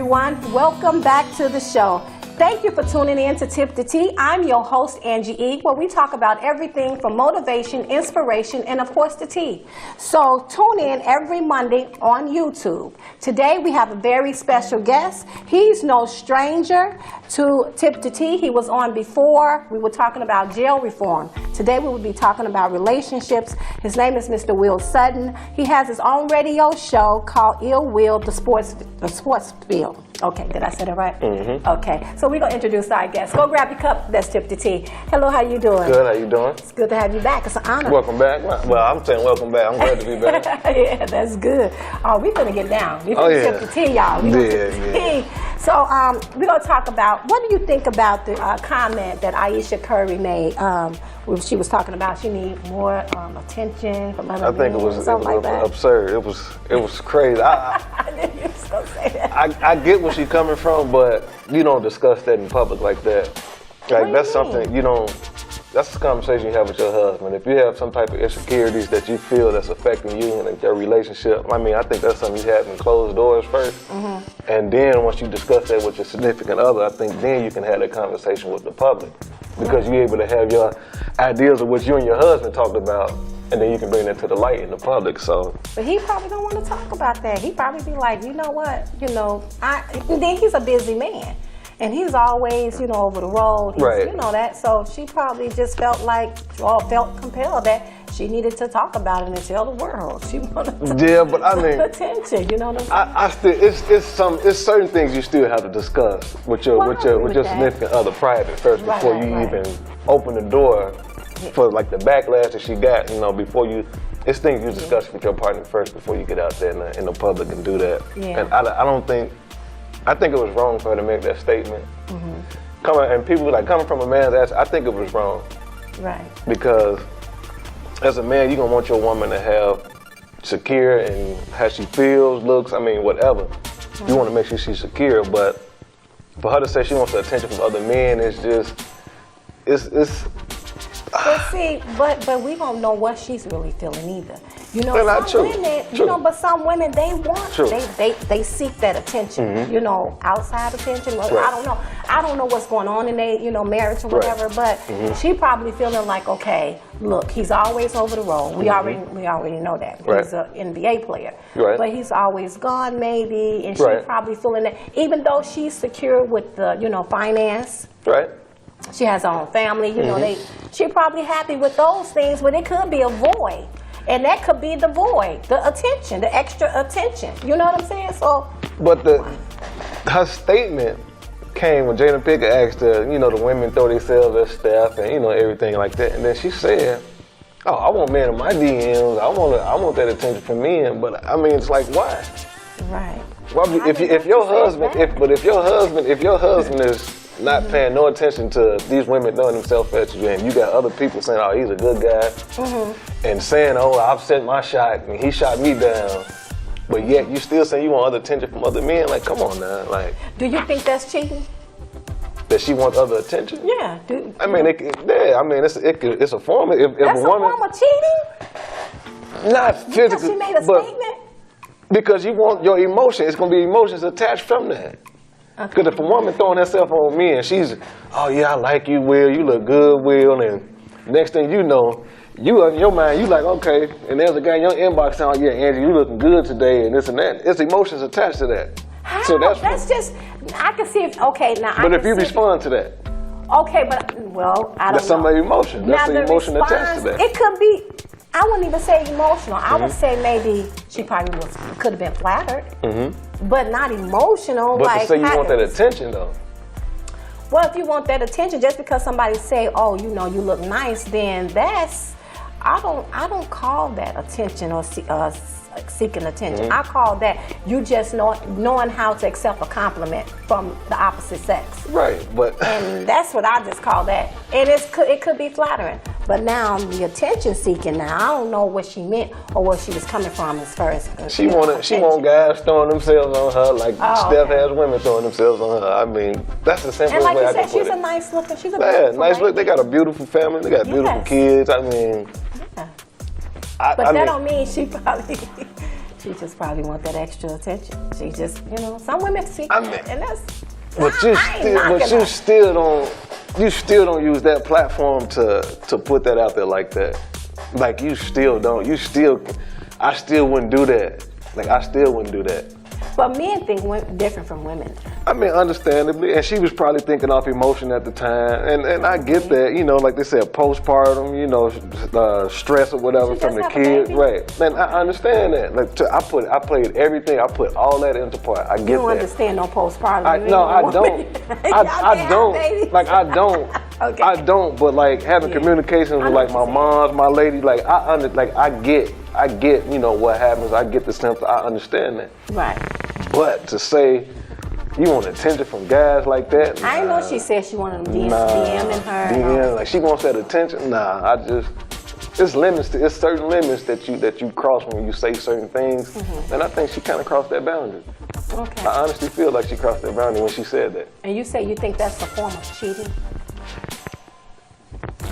everyone. Welcome back to the show. Thank you for tuning in to Tip the Tea. I'm your host, Angie E., where we talk about everything from motivation, inspiration, and of course the tea. So tune in every Monday on YouTube. Today we have a very special guest. He's no stranger to Tip the Tea. He was on before. We were talking about jail reform. Today we will be talking about relationships. His name is Mr. Will Sutton. He has his own radio show called Ill Will, the sports field. Okay, did I say that right? Mm-hmm. Okay, so we're going to introduce our guest. Go grab your cup. Let's tip the tea. Hello, how you doing? Good, how you doing? It's good to have you back. It's an honor. Welcome back. Well, I'm saying welcome back. I'm glad to be back. Yeah, that's good. Oh, we're going to get down. We're going to tip the tea, y'all. We're going to tip the tea. So we're going to talk about, what do you think about the comment that Ayesha Curry made? She was talking about she need more attention from other men. I think it was like absurd. It was crazy. I knew you was going to say that. I get where she's coming from, but you don't discuss that in public like that. Like that's something you don't. That's a conversation you have with your husband. If you have some type of insecurities that you feel that's affecting you and your relationship, I mean, I think that's something you have in closed doors first. Mm-hmm. And then once you discuss that with your significant other, I think then you can have that conversation with the public. Because you're able to have your ideas of what you and your husband talked about, and then you can bring that to the light in the public. So, but he probably don't want to talk about that. He probably be like, you know what, and then he's a busy man. And he's always, over the road. Right. You know that. So she probably just felt compelled that she needed to talk about it and tell the world. She wanted but I mean, attention. You know what I'm saying? It's certain things you still have to discuss with your significant other private first before you even open the door for like the backlash that she got. Before you. It's things you discuss with your partner first before you get out there in the public and do that. Yeah. And I think it was wrong for her to make that statement. Mm-hmm. Coming from a man's ass, I think it was wrong. Right. Because as a man, you're gonna want your woman to have secure and how she feels, looks, whatever. Mm-hmm. You wanna make sure she's secure, but for her to say she wants the attention from other men, it's But we don't know what she's really feeling either. But some women they want they seek that attention. Outside attention. Well, right. I don't know what's going on in their marriage or whatever. Right. But she probably feeling like, okay, look, he's always over the road. We already know that. Right. He's an NBA player. Right. But he's always gone maybe, and she probably feeling that even though she's secure with the finance. Right. She has her own family, she probably happy with those things, but it could be a void. And that could be the void, the attention, the extra attention. You know what I'm saying? So, but her statement came when Jada Pinkett asked her, the women throw themselves at Steph and everything like that. And then she said, "Oh, I want men in my DMs. I want that attention from men." But it's like, why? Right. Well, if your husband is not paying no attention to these women throwing themselves at you, and you got other people saying, "Oh, he's a good guy," and saying, "Oh, I've sent my shot and he shot me down," but yet you still say you want other attention from other men. Like, come on now. Like, do you think that's cheating? That she wants other attention? Yeah. It's a form. That's a form of cheating. Not physically, because she made a statement. Because you want your emotion. It's gonna be emotions attached from that. Because if a woman throwing herself on me and she's, "Oh yeah, I like you, Will. You look good, Will," and next thing you know, you in your mind, you like, okay, and there's a guy in your inbox saying, "Oh yeah, Angie, you looking good today," and this and that. It's emotions attached to that. How? So that's just, I can see if, okay, now But if you respond to that. Okay, but, well, I don't know. That's some emotion. That's the emotion attached to that. It could be, I wouldn't even say emotional. I would say maybe she probably could have been flattered, but not emotional. But to say you want that attention, though. Well, if you want that attention, just because somebody say, "Oh, you look nice," then that's, I don't call that attention or seeking attention. I call that you just knowing how to accept a compliment from the opposite sex. Right, but and that's what I just call that. And it could be flattering. But now the attention seeking. Now I don't know what she meant or where she was coming from as far as she want guys throwing themselves on her like Steph has women throwing themselves on her. That's the simplest way I can put it. And like you said, she's a nice looking. She's a beautiful nice look. They got a beautiful family. They got beautiful kids. But that don't mean she probably She just probably want that extra attention. She just, you know, some women seek I mean, that, and that's. But you still don't use that platform to put that out there like that. Like you still don't. I still wouldn't do that. Like I still wouldn't do that. But men think different from women. I mean, understandably, and she was probably thinking off emotion at the time, and I get that, you know, like they said, postpartum, you know, stress or whatever from the kids, right? And I understand that. Like, I played everything, I put all that into part. I get that. You don't understand no postpartum. No, I don't. I don't. Like I don't. Okay. I don't. But like having communication with like my moms, my lady, like I get, you know, what happens. I get the sense. I understand that. Right. But to say you want attention from guys like that, I know she said she wanted them DMing her. DM, like she wants that attention. Nah, it's limits. It's certain limits that you cross when you say certain things, and I think she kind of crossed that boundary. Okay. I honestly feel like she crossed that boundary when she said that. And you say you think that's a form of cheating?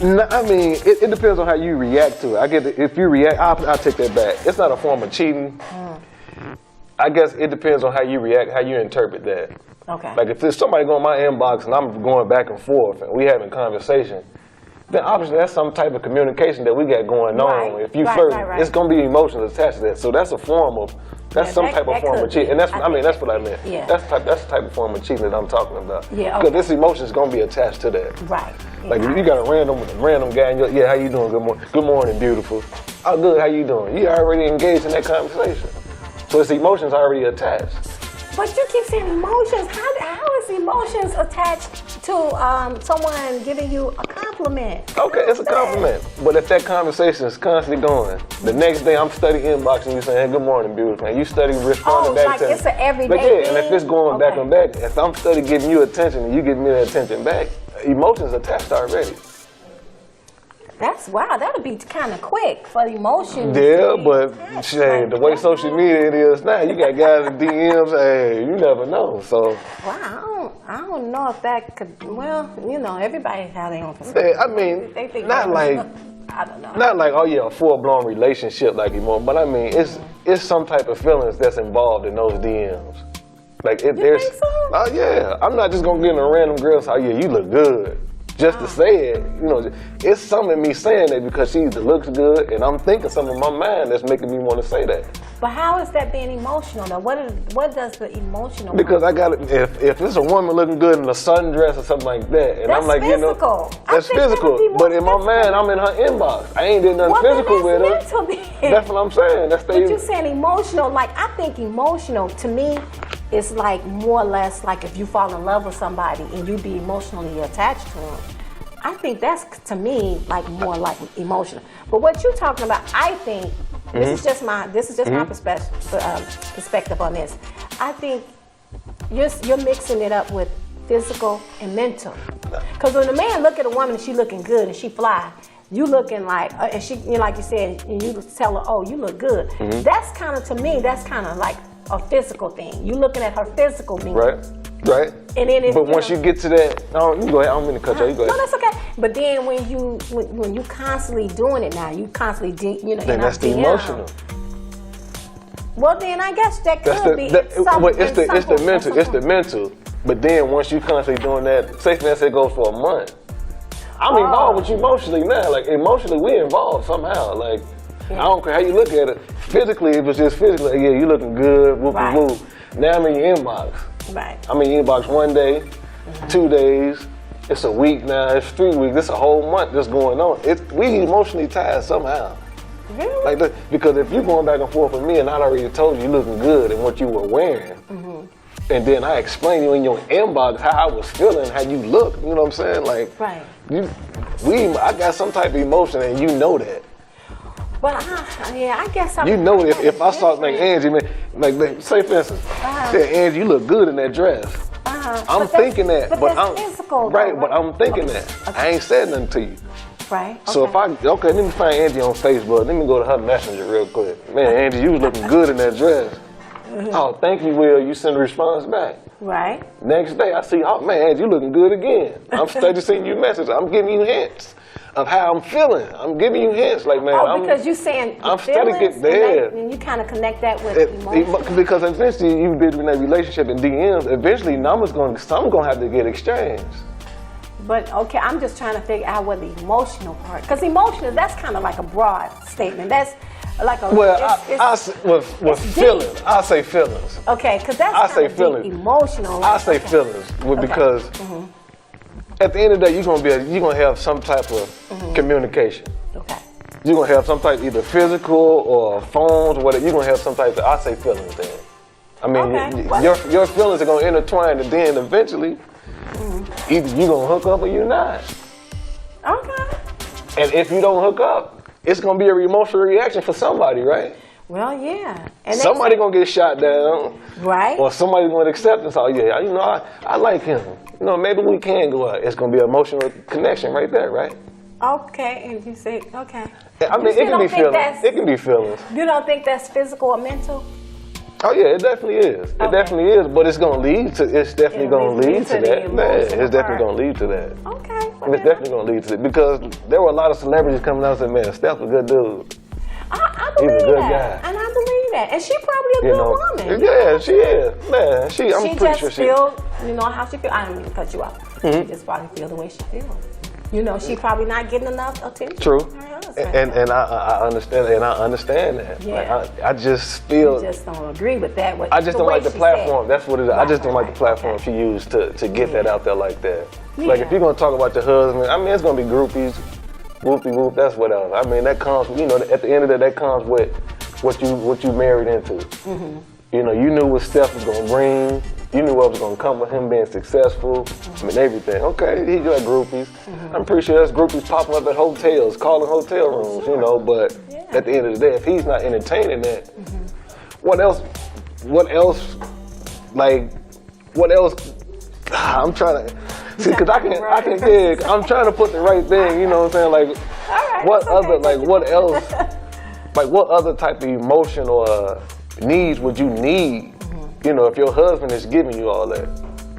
No, I mean, it depends on how you react to it. I get it. If you react, I'll take that back. It's not a form of cheating. I guess it depends on how you react, how you interpret that. Okay. Like if there's somebody going in my inbox and I'm going back and forth and we having conversation, then obviously that's some type of communication that we got going on. If you flirt, it's gonna be emotions attached to that. So that's a form of some type of form of cheating. And that's that's what I meant. Yeah. That's the type of form of cheating that I'm talking about. Yeah. Because this emotion is gonna be attached to that. Right. Like if you got a random guy and you're, how you doing? Good morning, beautiful. Oh, good. How you doing? You already engaged in that conversation. So it's emotions already attached. But you keep saying emotions. How is emotions attached to someone giving you a compliment? Okay, it's a compliment. But if that conversation is constantly going, the next day I'm studying inboxing you saying, hey, good morning, beautiful. And you study responding back to me. It's an everyday thing? And if it's going back and back, if I'm studying giving you attention and you give me that attention back, emotions attached already. Wow, that'll be kind of quick for emotions. Yeah, but the way social media it is now, you got guys in DMs, hey, you never know. So wow, I don't know if that could. Well, you know, everybody has their own perspective. I mean, they think not like I don't know. Not like a full-blown relationship like emotion, but I mean it's some type of feelings that's involved in those DMs. Like if you think so? Oh yeah, I'm not just gonna get in a random girl say, oh yeah, you look good. Just to say it, you know, it's something in me saying that because she either looks good and I'm thinking something in my mind that's making me want to say that. But how is that being emotional though? What does the emotional? Because I got if it's a woman looking good in a sundress or something like that, and that's I'm like, physical. you know, that's physical. But in my mind, I'm in her inbox. I ain't did nothing physical with her. That's what I'm saying. But you're saying emotional. Like I think emotional to me is like more or less like if you fall in love with somebody and you be emotionally attached to them. I think that's to me like more like emotional. But what you're talking about, I think this is just my perspective on this. I think you're mixing it up with physical and mental. Because when a man look at a woman and she looking good and she fly, you looking like and she, you know, like you said, and you tell her, oh, you look good. That's kind of to me. That's kind of like a physical thing. You looking at her physical being. Right. And then but once you get to that, you go ahead. I don't mean to cut you. You go ahead. No, that's okay. But then when you constantly doing it now, you constantly then that's the emotional. Well, then I guess that could be it's the mental. But then once you constantly doing that, say for instance it goes for a month. I'm involved with you emotionally now. Like emotionally, we involved somehow. Like I don't care how you look at it. Physically, it was just physically. Like, yeah, you looking good. Whoop whoop. Now I'm in your inbox. Right. I'm in your inbox 1 day, 2 days. It's a week now. It's 3 weeks. It's a whole month that's going on. We emotionally tied somehow. Really? Like that, because if you're going back and forth with me and I already told you looking good and what you were wearing, and then I explained you in your inbox how I was feeling, how you look. You know what I'm saying? Like, I got some type of emotion and you know that. But I guess I'm. You know, if I saw like Angie, man, like say for instance, say Angie, you look good in that dress. I'm thinking that, but I'm physical, right. But I'm thinking that I ain't said nothing to you. Right. So if let me find Angie on Facebook. Let me go to her messenger real quick. Man, Angie, you was looking good in that dress. Oh, thank you, Will. You send a response back. Right. Next day, I see, oh man, you looking good again. I'm steady sending you messages. I'm giving you hints of how I'm feeling. I'm giving you hints, like man. Because you're saying I'm steady getting there. And you kind of connect that with emotions. Because eventually, you've been in that relationship in DMs. Eventually, some gonna have to get exchanged. But okay, I'm just trying to figure out what the emotional part. Because emotional, that's kind of like a broad statement. That's like a feelings. I say feelings. Okay, because that's kind of deep, emotional. I say feelings because at the end of the day, you're gonna have some type of communication. Okay. You're gonna have some type, either physical or phones or whatever. You're gonna have some type of, I say feelings then. I mean, your feelings are gonna intertwine, and then eventually, either you're gonna hook up or you're not. Okay. And if you don't hook up, it's gonna be an emotional reaction for somebody, right? Well, yeah. And somebody gonna get shot down, right? Or somebody's gonna accept this. Oh yeah, you know, I like him. You know, maybe we can go out. It's gonna be an emotional connection right there, right? Okay, and you say okay. I mean, it can be feelings. It can be feelings. You don't think that's physical or mental? Oh yeah, it definitely is. It definitely is, but it's gonna lead to. It's definitely gonna lead to that. Man, it's definitely gonna lead to that. Okay. It's definitely gonna lead to it because there were a lot of celebrities coming out and saying, "Man, Steph's a good dude. I believe He's a good that, guy. and I believe that, and she probably a good woman. Yeah, she is. Man, I'm pretty sure she. You know how she feel. I don't mean to cut you off. She just probably feel the way she feels. You know, she probably not getting enough attention. True. And I understand that. Yeah. Like, I just feel. You just don't agree with that. I just don't like the platform. That's what it is. I just don't like the platform she used to get that out there like that. Yeah. Like if you're gonna talk about your husband, I mean it's gonna be groupies, whoop, that's whatever. I mean that comes, you know, at the end of the day, that comes with what you married into. Mm-hmm. You know, you knew what Steph was gonna bring. You knew what was gonna come with him being successful. I mean everything. Okay, he got groupies. Mm-hmm. I'm pretty sure there's groupies popping up at hotels, calling hotel rooms. Sure. You know, but at the end of the day, if he's not entertaining that, what else? I'm trying to see, because I'm trying to put the right thing. You know what I'm saying? Like, what other type of emotion or needs would you need? You know, if your husband is giving you all that.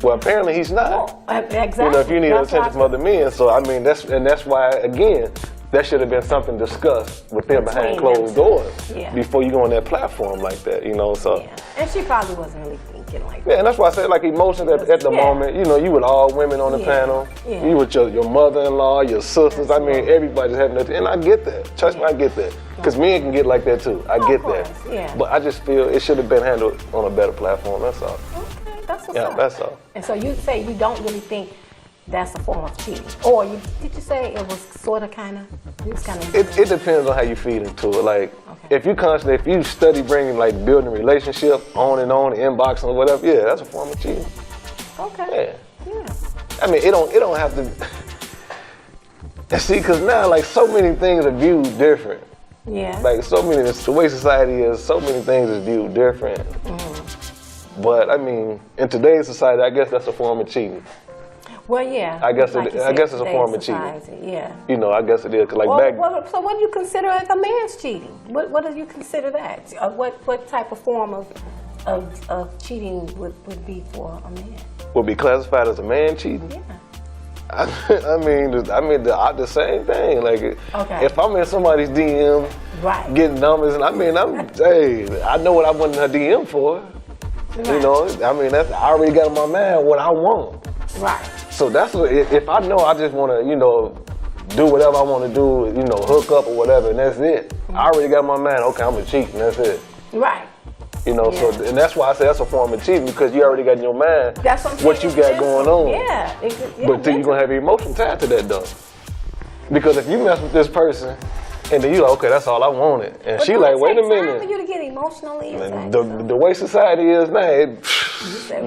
Well, apparently he's not. Well, exactly. You know, if you need attention from other men. So, I mean, that's why, again, that should have been something discussed with them behind closed doors before you go on that platform like that, you know, so. Yeah. And she probably wasn't really thinking like that. Yeah, and that's why I said, like, emotions at the moment, you know, you with all women on the panel, you with your mother-in-law, your sisters, I mean, everybody's having that, and I get that. Trust me, I get that. Because men can get like that too, I get that. Yeah. But I just feel it should have been handled on a better platform, that's all. Okay, that's what's up. That's all. And so you say you don't really think that's a form of cheating, or did you say it was sort of kind of? It depends on how you feed into it. Like if you study bringing like building a relationship on, inbox and whatever, yeah, that's a form of cheating. Okay. Yeah. I mean, it don't have to. And see, because now like so many things are viewed different. Yeah. Like the way society is, so many things is viewed different. But I mean, in today's society, I guess that's a form of cheating. Well, yeah. I guess it's a form of cheating. Yeah. You know, I guess it is. Cause like so what do you consider if a man's cheating? What do you consider that? What type of form of cheating would be for a man? Would be classified as a man cheating? Yeah. I mean the same thing. Like if I'm in somebody's DM, getting numbers, and I know what I went in her DM for. Right. You know, I mean I already got in my mind what I want. Right. So that's what, if I know I just want to, you know, do whatever I want to do, you know, hook up or whatever, and that's it. I already got in my mind, okay, I'm a cheat, and that's it. Right. You know, so, and that's why I say that's a form of cheating, because you already got in your mind what you got going on. Yeah. But then you're going to have your emotion tied to that, though. Because if you mess with this person, and then you like, okay, that's all I wanted. And she like, wait a minute. For you to get emotionally attached. The way society is now,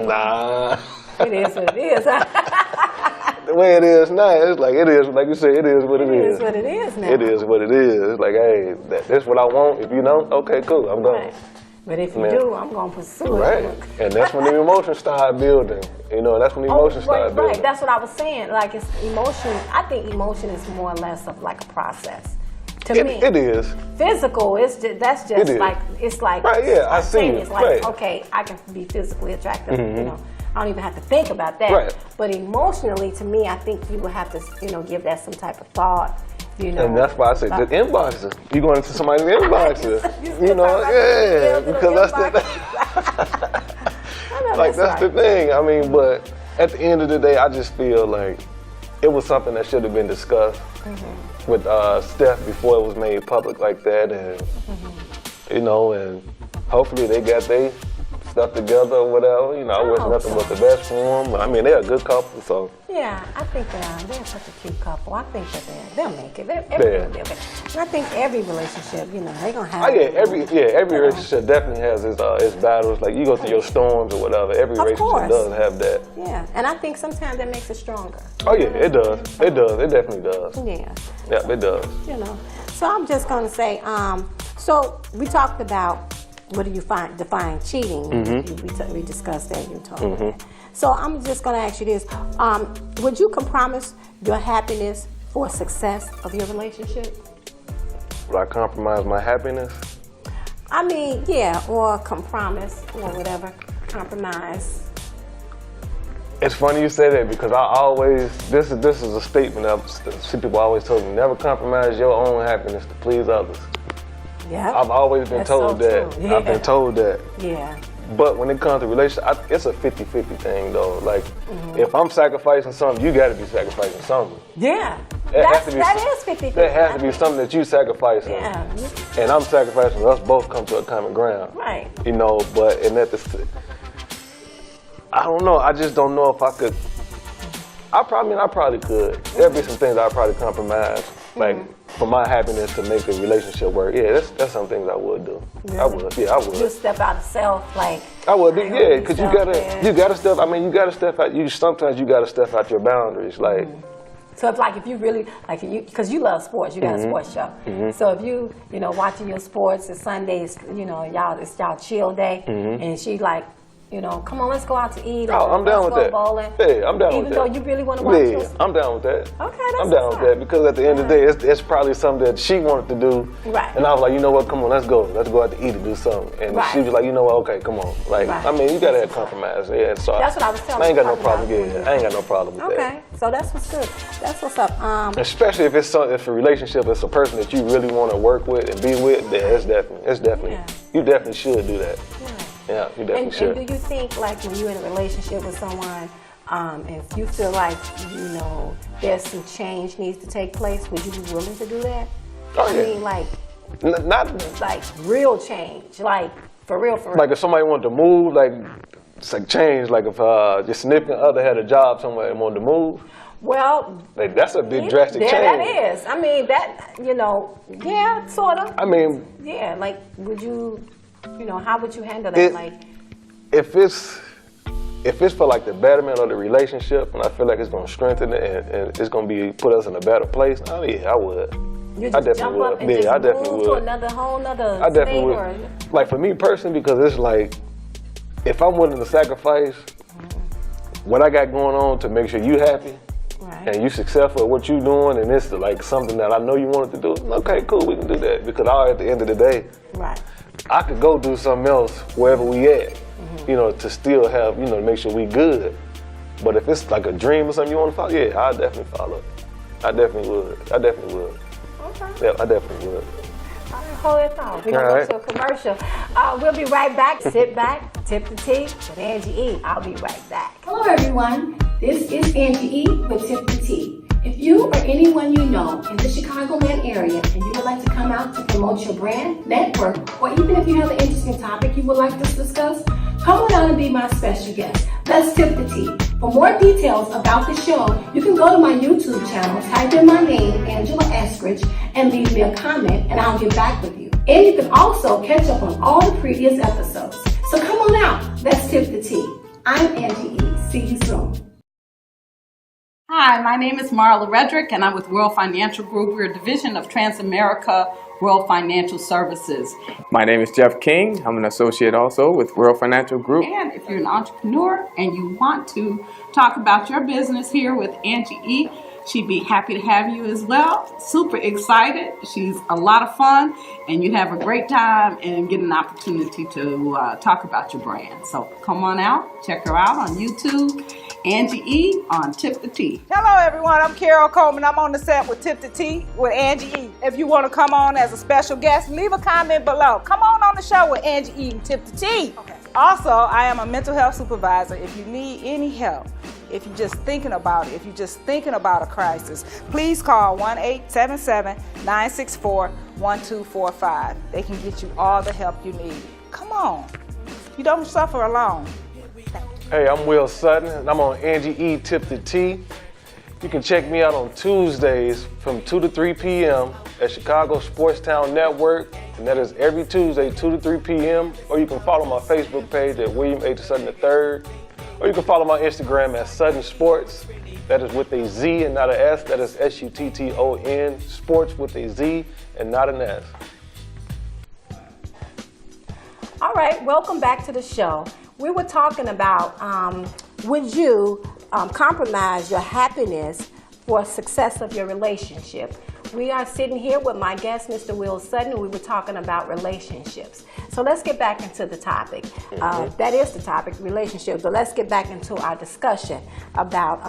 nah. It is what it is. The way it is now, it's like it is, like you said, it is what it is. It is what it is now. It is what it is. It's like, hey, that's what I want. If you don't, okay, cool, I'm going. Right. But if you do, I'm going to pursue it. Right. And that's when the emotions start building. You know, that's when the emotions start building. Right, that's what I was saying. Like, it's emotion. I think emotion is more or less of like a process. To me, it is. Physical, that's just like, it's like, right, yeah, I see it. It's like, okay, I can be physically attractive, you know. I don't even have to think about that. Right. But emotionally, to me, I think you would have to, give that some type of thought. And that's why I say just inbox it. You going into somebody's inbox it. Because that's that's the thing. I mean, but at the end of the day, I just feel like it was something that should have been discussed with Steph before it was made public like that, and and hopefully they got their stuff together or whatever. I wish nothing but the best for them. I mean, they're a good couple, so. Yeah, I think they're such a cute couple. I think that they'll make it. And I think every relationship, they're gonna have. Every relationship definitely has its battles. Like you go through your storms or whatever. Every relationship does have that. Yeah, and I think sometimes that makes it stronger. Oh yeah, it does. It does. It definitely does. Yeah. Yeah, it does. So I'm just gonna say, so we talked about what do you define cheating? We discussed that. You told me that. So I'm just going to ask you this. Would you compromise your happiness for success of your relationship? Would I compromise my happiness? I mean, yeah, or compromise or whatever. Compromise. It's funny you say that because I always, this is a statement that people always told me, never compromise your own happiness to please others. Yeah. I've always been told that. Yeah. I've been told that. Yeah. But when it comes to relationship, it's a 50-50 thing though. Like, if I'm sacrificing something, you got to be sacrificing something. Yeah. That is 50-50. There has to be something that you sacrificing. Yeah. And I'm sacrificing. Us both come to a common ground. Right. I don't know. I just don't know if I could. I probably could. There'd be some things I'd probably compromise, like for my happiness to make the relationship work. Yeah, that's some things I would do. Really? I would. Yeah, I would. You step out of self, like. I would. Yeah, because you gotta step. I mean, you gotta step out. Sometimes you gotta step out your boundaries, like. So if you really because you love sports, you got a sports show. So if you watching your sports, it's Sundays, it's y'all chill day, and she like. Come on, let's go out to eat. Oh, I'm down with that. Bowling. Yeah, I'm down with that. Even though you really want to watch your sport. I'm down with that. Okay, that's I'm down with that because at the end of the day, it's probably something that she wanted to do. Right. And I was like, you know what? Come on, let's go. Let's go out to eat and do something. And she was like, you know what? Okay, come on. Like, I mean, you gotta have compromise. Yeah. So that's what I was telling you. I ain't got no problem. Yeah, I ain't got no problem with that. Okay, so that's what's good. That's what's up. Especially if it's a relationship, it's a person that you really want to work with and be with. Yeah, it's definitely. Yeah. You definitely should do that. Yeah, you definitely should. And do you think, like, when you're in a relationship with someone, if you feel like, there's some change needs to take place, would you be willing to do that? Oh, yeah. I mean, like, not like real change, like, for real. Like, if somebody wanted to move, like, it's like change, like if your significant other had a job somewhere and wanted to move. Well, like, that's a big drastic change. That is. I mean, yeah, sort of. I mean. Yeah, like, would you... how would you handle that? Like, if it's for like the betterment of the relationship, and I feel like it's gonna strengthen it and it's gonna put us in a better place. Oh yeah, I would. You just jump up and just move to another state, like for me personally, because it's like if I'm willing to sacrifice what I got going on to make sure you happy. Right. And you successful at what you doing, and it's like something that I know you wanted to do. Okay, cool, we can do that because at the end of the day, right. I could go do something else wherever we at, to still have, to make sure we good. But if it's like a dream or something you want to follow, yeah, I'll definitely follow. I definitely would. Okay. Yeah, I definitely would. All right, hold that thought. We're going to go to a commercial. We'll be right back. Sit back, tip the tea with Angie E. I'll be right back. Hello, everyone. This is Angie E. with Tip the Tea. If you or anyone you know in the Chicagoland area and you would like to come out to promote your brand, network, or even if you have an interesting topic you would like us to discuss, come on out and be my special guest. Let's tip the tea. For more details about the show, you can go to my YouTube channel, type in my name, Angela Eskridge, and leave me a comment, and I'll get back with you. And you can also catch up on all the previous episodes. So come on out. Let's tip the tea. I'm Angie E. See you soon. Hi, my name is Marla Redrick, and I'm with World Financial Group. We're a division of Transamerica World Financial Services. My name is Jeff King. I'm an associate also with World Financial Group. And if you're an entrepreneur and you want to talk about your business here with Angie E., She'd be happy to have you as well. Super excited. She's a lot of fun, and you have a great time and get an opportunity to talk about your brand. So come on out, check her out on YouTube. Angie E on Tip the Tea. Hello everyone, I'm Carol Coleman. I'm on the set with Tip the Tea with Angie E. If you want to come on as a special guest, leave a comment below. Come on the show with Angie E and Tip the Tea. Okay. Also, I am a mental health supervisor. If you need any help, if you're just thinking about it, if you're just thinking about a crisis, please call 1-877-964-1245. They can get you all the help you need. Come on. You don't suffer alone. Hey, I'm Will Sutton, and I'm on Angie E Tip the Tea. You can check me out on Tuesdays from 2 to 3 p.m. at Chicago Sportstown Network, and that is every Tuesday, 2 to 3 p.m. Or you can follow my Facebook page at William H. Sutton III, or you can follow my Instagram at Sutton Sports. That is with a Z and not an S. That is Sutton, sports with a Z and not an S. All right, welcome back to the show. We were talking about would you compromise your happiness for success of your relationship? We are sitting here with my guest, Mr. Will Sutton, and we were talking about relationships. So let's get back into the topic. That is the topic, relationships. But let's get back into our discussion about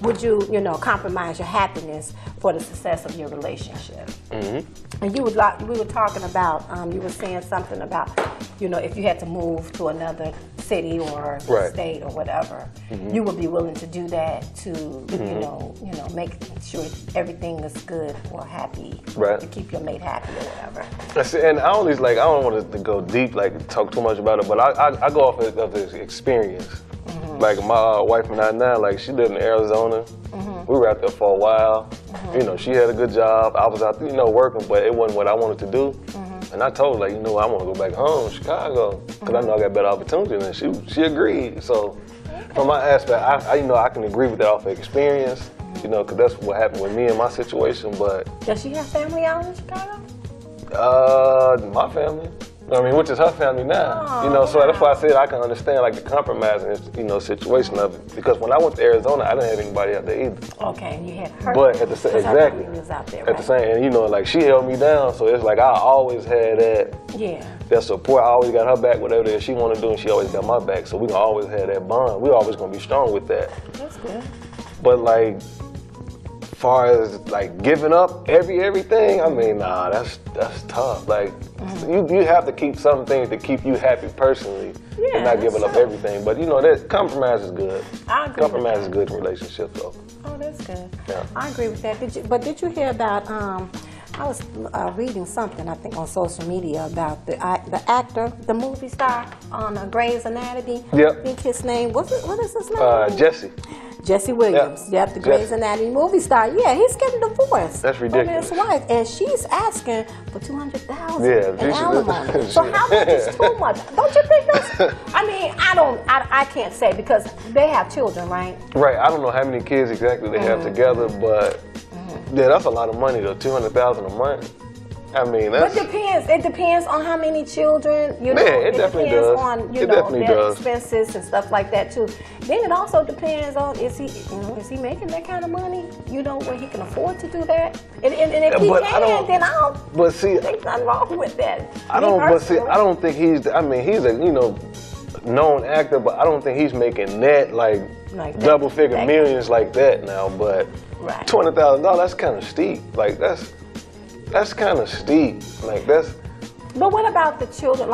would you compromise your happiness for the success of your relationship? And we were talking about, you were saying something about, if you had to move to another city or state or whatever, you would be willing to do that to, make sure everything is good or happy, to keep your mate happy or whatever. And I don't want to go deep, talk too much about it, but I go off of this experience. Like my wife and I now, she lived in Arizona. We were out there for a while. She had a good job. I was out there, working, but it wasn't what I wanted to do. And I told her, I want to go back home to Chicago because I know I got better opportunities. And she agreed. So from my aspect, I can agree with that off of experience, because that's what happened with me in my situation. But does she have family out in Chicago? My family. Which is her family now. So that's why I said I can understand the compromising, situation of it. Because when I went to Arizona, I didn't have anybody out there either. Okay, and you had her. But at the same, exactly. Was out there, at the same, and she held me down. So it's I always had that. Yeah. That support. I always got her back, whatever it is she want to do, and she always got my back. So we gonna always have that bond. We always gonna be strong with that. That's good. But far as giving up everything, nah, that's tough. You have to keep some things to keep you happy personally, and not giving up everything. But that compromise is good. I agree. Compromise is good in relationships, though. Oh, that's good. Yeah. I agree with that. Did you hear about? I was reading something, I think, on social media about the actor, the movie star on Grey's Anatomy. Yep. I think his name what is his name? Jesse Williams. Yep, the Grey's Anatomy movie star. Yeah, he's getting divorced. That's ridiculous. From his wife, and she's asking for $200,000 in should, alimony. So how much is too much? Don't you think that's? I can't say because they have children, right? Right. I don't know how many kids exactly they have together, but that's a lot of money though. $200,000 a month. But it depends on how many children, it definitely depends does. on, their expenses and stuff like that too. Then it also depends on, is he making that kind of money, where he can afford to do that? And if he can, then I don't think nothing wrong with that. I don't think he's a, known actor, but I don't think he's making that double figure millions like that now, but $200,000, that's kind of steep. That's kind of steep. But what about the children?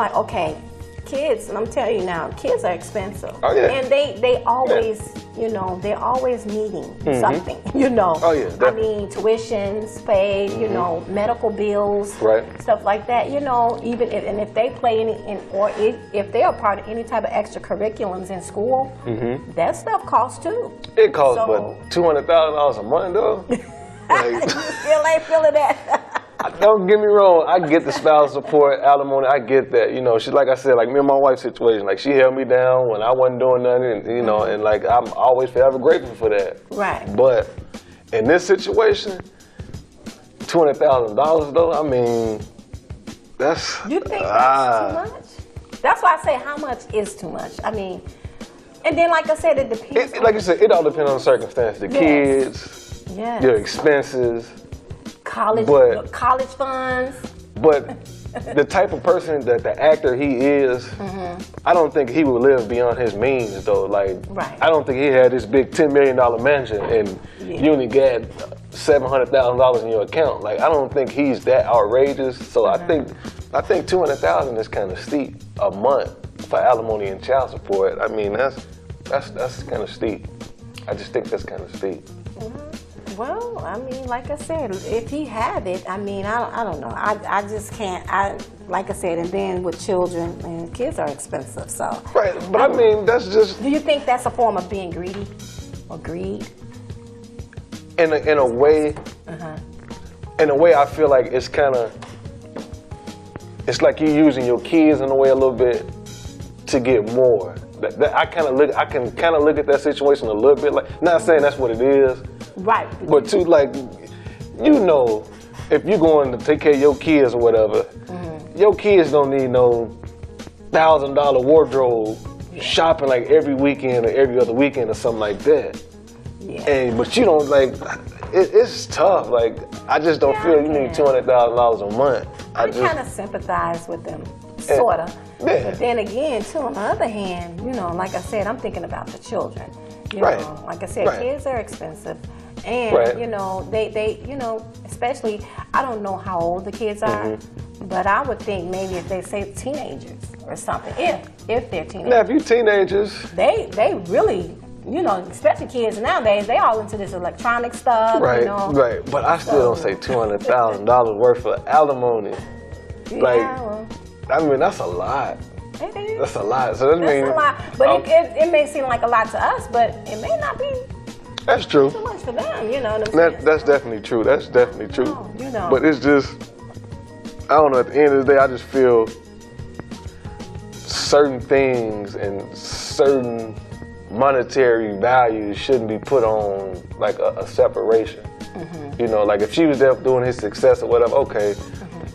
Kids, and I'm telling you now, kids are expensive. Oh, yeah. And they always, they're always needing something, Oh, yeah, definitely. Tuitions paid, medical bills, stuff like that, even if they play if they're a part of any type of extracurriculums in school, that stuff costs too. It costs, but $200,000 a month though? You still ain't feeling that. Don't get me wrong, I get the spousal support, alimony, I get that. She's like I said, me and my wife's situation, she held me down when I wasn't doing nothing, and I'm always forever grateful for that. Right. But in this situation, $200,000 though, that's... You think that's too much? That's why I say how much is too much. And then like I said, it depends. Like you said, it all depends on the circumstance. The kids, Yes. your expenses. College funds. But the type of person that the actor he is, I don't think he would live beyond his means though. Like, Right. I don't think he had this big $10 million mansion and you only got $700,000 in your account. Like, I don't think he's that outrageous. So I think $200,000 is kind of steep a month for alimony and child support. I mean, that's kind of steep. I just think that's kind of steep. Well, I mean, like I said, if he had it, I mean, I don't know. I just can't. Like I said, and then with children, and kids are expensive, so. Right, but I mean, that's just. Do you think that's a form of being greedy or greed? In a way, in a way, I feel like it's kind of. It's like you're using your kids in a way a little bit to get more. I can kind of look at that situation a little bit like. Not saying that's what it is. Right. But too, like, you know, if you're going to take care of your kids or whatever, your kids don't need no $1,000 wardrobe shopping like every weekend or every other weekend or something like that. Yeah. But you don't like. It's tough. Like, I just don't feel you need $200,000 a month. I kind of sympathize with them, sort of. Yeah. But then again, too, on the other hand, you know, like I said, I'm thinking about the children. You know, like I said, kids are expensive. And, you know, they, you know, especially, I don't know how old the kids are, but I would think maybe if they say teenagers or something, if they're teenagers. Now, if you're teenagers. They really, you know, especially kids nowadays, they all into this electronic stuff, Right, you know. right. But I still don't say $200,000 worth of alimony. Like, I mean, that's a lot. It is. That's a lot. So that means. That's a lot. But it may seem like a lot to us, but it may not be. That's true. Too much for them, you know. That's definitely true. That's definitely true. Oh, you know. But it's just, I don't know. At the end of the day, I just feel certain things and certain monetary values shouldn't be put on like a separation. You know, like if she was there doing his success or whatever, okay,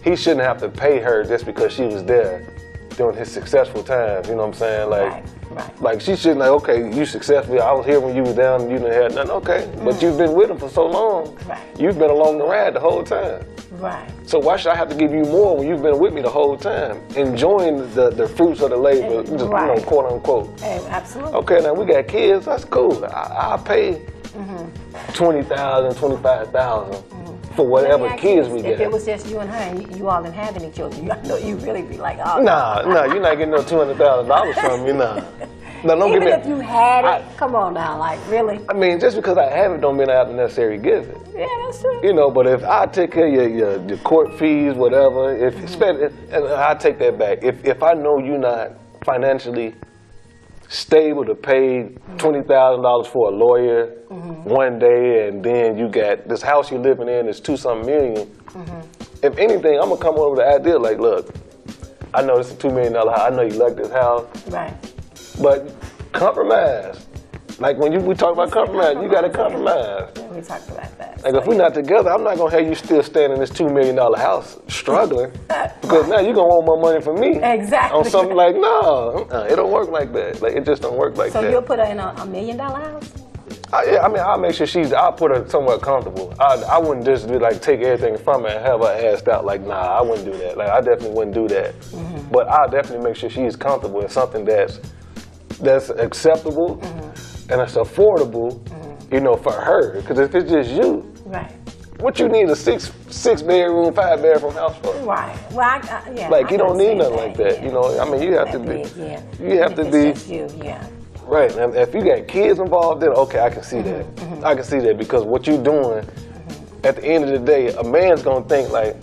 he shouldn't have to pay her just because she was there during his successful times. You know what I'm saying? Like. Right. Like, she shouldn't, like, okay, you successfully, I was here when you were down and you didn't have nothing, okay. But you've been with him for so long. Right. You've been along the ride the whole time. Right. So why should I have to give you more when you've been with me the whole time? Enjoying the fruits of the labor, just, you know, quote unquote. Hey, absolutely. Okay, now we got kids, that's cool. I'll pay $20,000, $25,000 for whatever kids we get. If it was just you and her and you all didn't have any children, I know you'd really be like, oh. Nah, you're not getting no $200,000 from me, nah. Now, don't Even get me, if you had it, come on now, like, really? I mean, just because I have it don't mean I have to necessarily give it. Yeah, that's true. You know, but if I take care of your court fees, whatever, and I take that back. If I know you're not financially stable to pay $20,000 for a lawyer one day, and then you got this house you're living in is $2-something million. If anything, I'm gonna come over with the idea like, look, I know this is a $2 million house. I know you like this house. Right. But compromise. Like when we talk about compromise, you got to compromise. Yeah, we talked about that. Like if we're not together, I'm not going to have you still staying in this $2 million house struggling. Because now you're going to want more money from me. Exactly. On something like, no, it don't work like that. Like it just don't work like that. So you'll put her in a $1 million house? Yeah, I mean, I'll make sure I'll put her somewhere comfortable. I wouldn't just do like take everything from her and have her assed out. Like, nah, I wouldn't do that. Like, I definitely wouldn't do that. But I'll definitely make sure she's comfortable in something that's acceptable and it's affordable, you know, for her. Because if it's just you, right. What you need a six bedroom, 5 bedroom house for? Right. Well, yeah. Like you don't need nothing like that. You know, I mean, you have to be. Yeah. You have to be. Just you, yeah. Right. And if you got kids involved, then okay, I can see that. I can see that because what you're doing, at the end of the day, a man's gonna think like,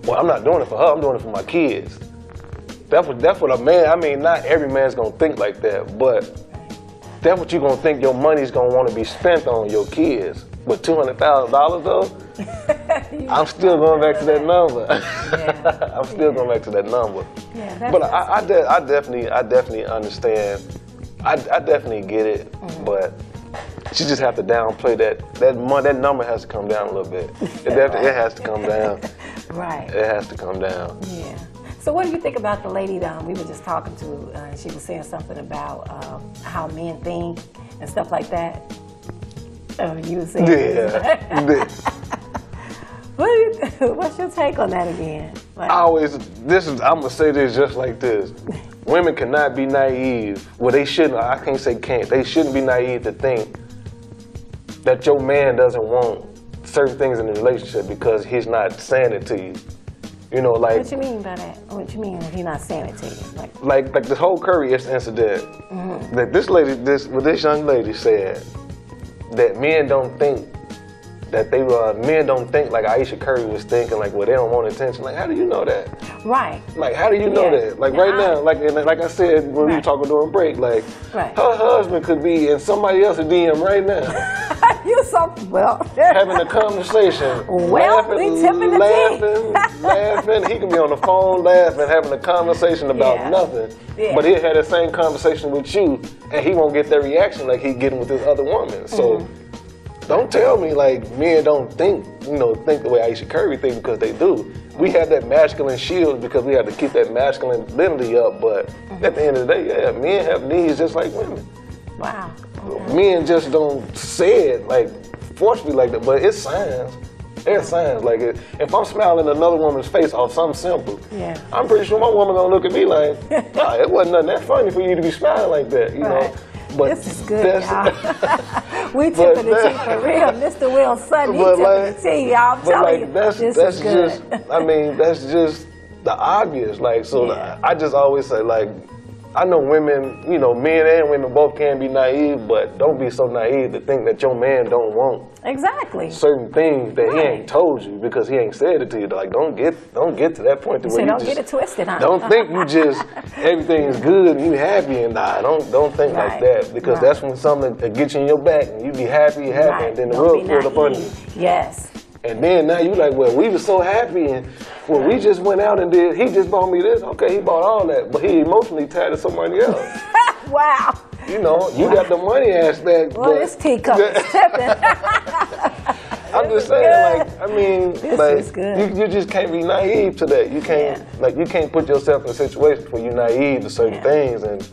well, I'm not doing it for her. I'm doing it for my kids. That's what a man. I mean, not every man's gonna think like that, but that's what you're gonna think. Your money's gonna want to be spent on your kids. But $200,000 though, I'm still going back to that number. I'm still going back to that number. Yeah, but I definitely understand. I definitely get it. But she just have to downplay that number has to come down a little bit. It has to come down. Right. It has to come down. Yeah. So what do you think about the lady that we were just talking to? She was saying something about how men think and stuff like that. Oh, you were saying Yeah. What's your take on that again? Like, I'm gonna say this just like this. Women cannot be naive. Well, they shouldn't, I can't say can't. They shouldn't be naive to think that your man doesn't want certain things in the relationship because he's not saying it to you. You know, like. What you mean by that? What you mean he's not saying it to you? Like this whole Curry incident. That this young lady said that men don't think like Ayesha Curry was thinking, like, well, they don't want attention. Like, how do you know that? Right. Like, how do you know that? Like, right now, like I said when we were talking during break, like, her husband could be in somebody else's DM right now. Having a conversation. Laughing. He could be on the phone laughing, having a conversation about nothing. Yeah. But he'll have the same conversation with you, and he won't get that reaction like he's getting with this other woman. So. Don't tell me like men don't think the way Ayesha Curry thinks, because they do. We have that masculine shield because we have to keep that masculinity up, but at the end of the day, yeah, men have needs just like women. Wow. Men just don't say it like forcefully like that, but it's signs. There's signs. Like if I'm smiling in another woman's face off something simple, I'm pretty sure my woman gonna look at me like, oh, it wasn't nothing that funny for you to be smiling like that, you know. But this is good, y'all. We tipping the tea for real. Mr. Will Sutton, he tipping the tea, y'all. I'm telling you, this is good. That's just the obvious. Like, so I just always say, like, I know women, men and women both can be naive, but don't be so naive to think that your man don't want certain things that he ain't told you because he ain't said it to you. Like, don't get to that point to where you don't get it twisted, huh? Don't think you just everything's good and you happy and don't think like that, because that's when something that gets you in your back and you be happy, and then the rug pulled up on you. Yes. And then now you like, well, we were so happy and we just went out and he just bought me this. Okay, he bought all that, but he emotionally tied to somebody else. Wow. You got the money aspect. Well, this teacup is tipping. I'm just saying, this is good. You just can't be naive to that. You can't you can't put yourself in a situation where you're naive to certain things. And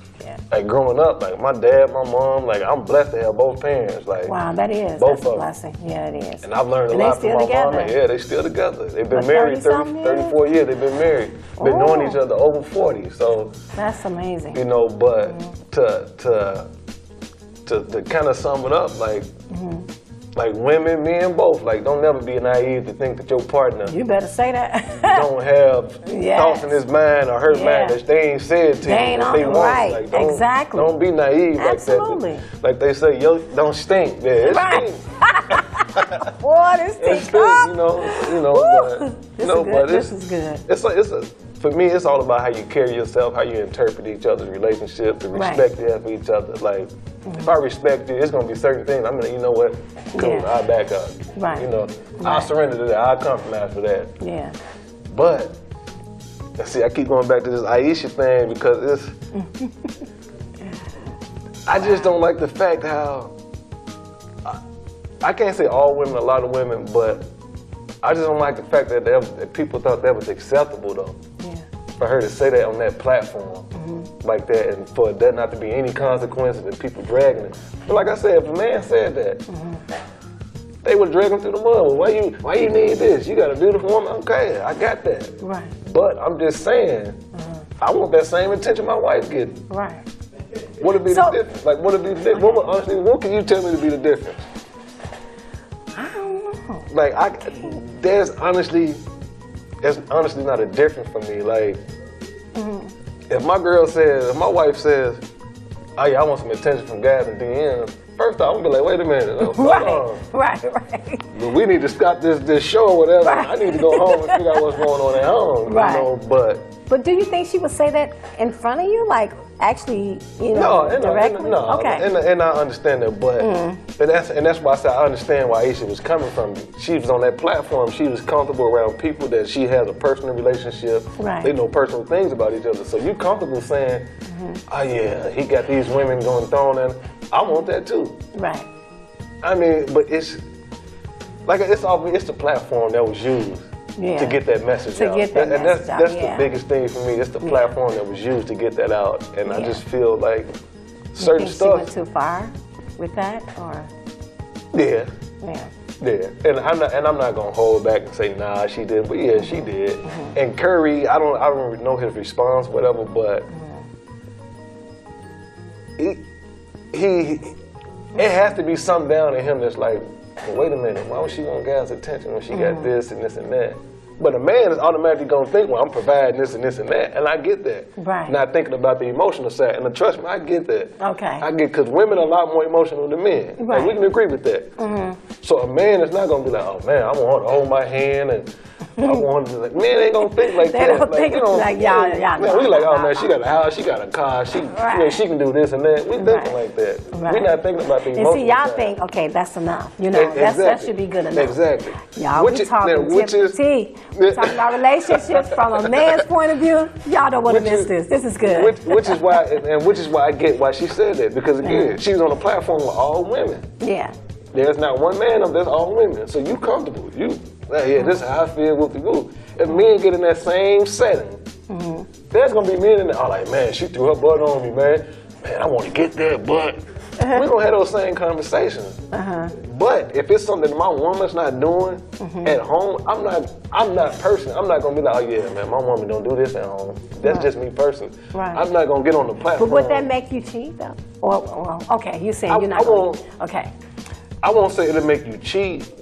like growing up, like my dad, my mom, like I'm blessed to have both parents. Like wow, that's a blessing. Yeah, it is. And I've learned a lot from my mom. Yeah, they still together. They've been married 34 years. They've been married. Been knowing each other over 40. So that's amazing. But to kind of sum it up, like. Like women, men, both. Like, don't never be naive to think that your partner. You better say that. don't have thoughts in his mind or her mind that they ain't said to you. They want. Like, don't be naive like that. Like they say, don't stink. Yeah, it stinks. Boy, this stinks. This is good. For me, it's all about how you carry yourself, how you interpret each other's relationship, the respect you have for each other. Like, if I respect you, it's gonna be certain things. I'm gonna, you know what? Cool, I'll back up. Right. I'll surrender to that. I'll compromise for that. Yeah. But see, I keep going back to this Ayesha thing because I just don't like the fact how I can't say all women, a lot of women, but I just don't like the fact that people thought that was acceptable though. Yeah. For her to say that on that platform like that, and for there not to be any consequences and people dragging it. But like I said, if a man said that, they would drag him through the mud. Well, why you need this? You got a beautiful woman. Okay, I got that. Right. But I'm just saying, I want that same attention my wife getting. Right. What would be the difference? Like, what would be the difference? What can you tell me to be the difference? I don't know. Like, there's honestly not a difference for me. Like, if my wife says, oh yeah, I want some attention from guys in DMs, first off, I'm gonna be like, wait a minute. Right. We need to stop this show or whatever. Right. I need to go home and figure out what's going on at home. Right. But do you think she would say that in front of you? Like, actually, directly? No. Okay. And I understand that, but and that's why I said I understand why Ayesha was coming from. She was on that platform. She was comfortable around people that she has a personal relationship. Right. They know personal things about each other. So you comfortable saying, oh yeah, he got these women going thrown in. I want that too. Right. I mean, but it's the platform that was used. To get that message out. That's the biggest thing for me. It's the platform that was used to get that out. And I just feel like certain stuff. She went too far with that, or? Yeah. Yeah. Yeah, and I'm not gonna hold back and say nah, she did, but yeah, she did. And Curry, I don't know his response, whatever, but it has to be something down in him that's like, well, wait a minute, why was she gonna get his attention when she got this and this and that? But a man is automatically gonna think, well, I'm providing this and this and that, and I get that. Right. Not thinking about the emotional side, and trust me, I get that. Okay. I get, because women are a lot more emotional than men, Right. and we can agree with that. So a man is not gonna be like, oh man, I want her to hold my hand, and I want her to, like, men ain't gonna think like They that. don't think like, y'all man, we like, oh man, she got a house, she got a car, Right. she can do this and that. We thinking like that. Right. We not thinking about the And emotional see, y'all side. think, okay, that's enough. You know, that should be good enough. Exactly. Y'all, we talking tip to tea. We talking about relationships from a man's point of view. Y'all don't want to miss this. This is good. Which is why I get why she said that, because again, she was on a platform with all women. Yeah. There's not one man up there, that's all women. So you comfortable. You, like, yeah, this is how I feel with the group. If men get in that same setting, there's gonna be men in there, oh, like, man, she threw her butt on me, man. Man, I want to get that butt. We don't have those same conversations. But if it's something my woman's not doing at home, I'm not personally, I'm not gonna be like, oh yeah, man, my woman don't do this at home. That's just me personally. Right. I'm not gonna get on the platform. But would that make you cheat though? Or okay, you saying you're not going to. Okay. I won't say it'll make you cheat,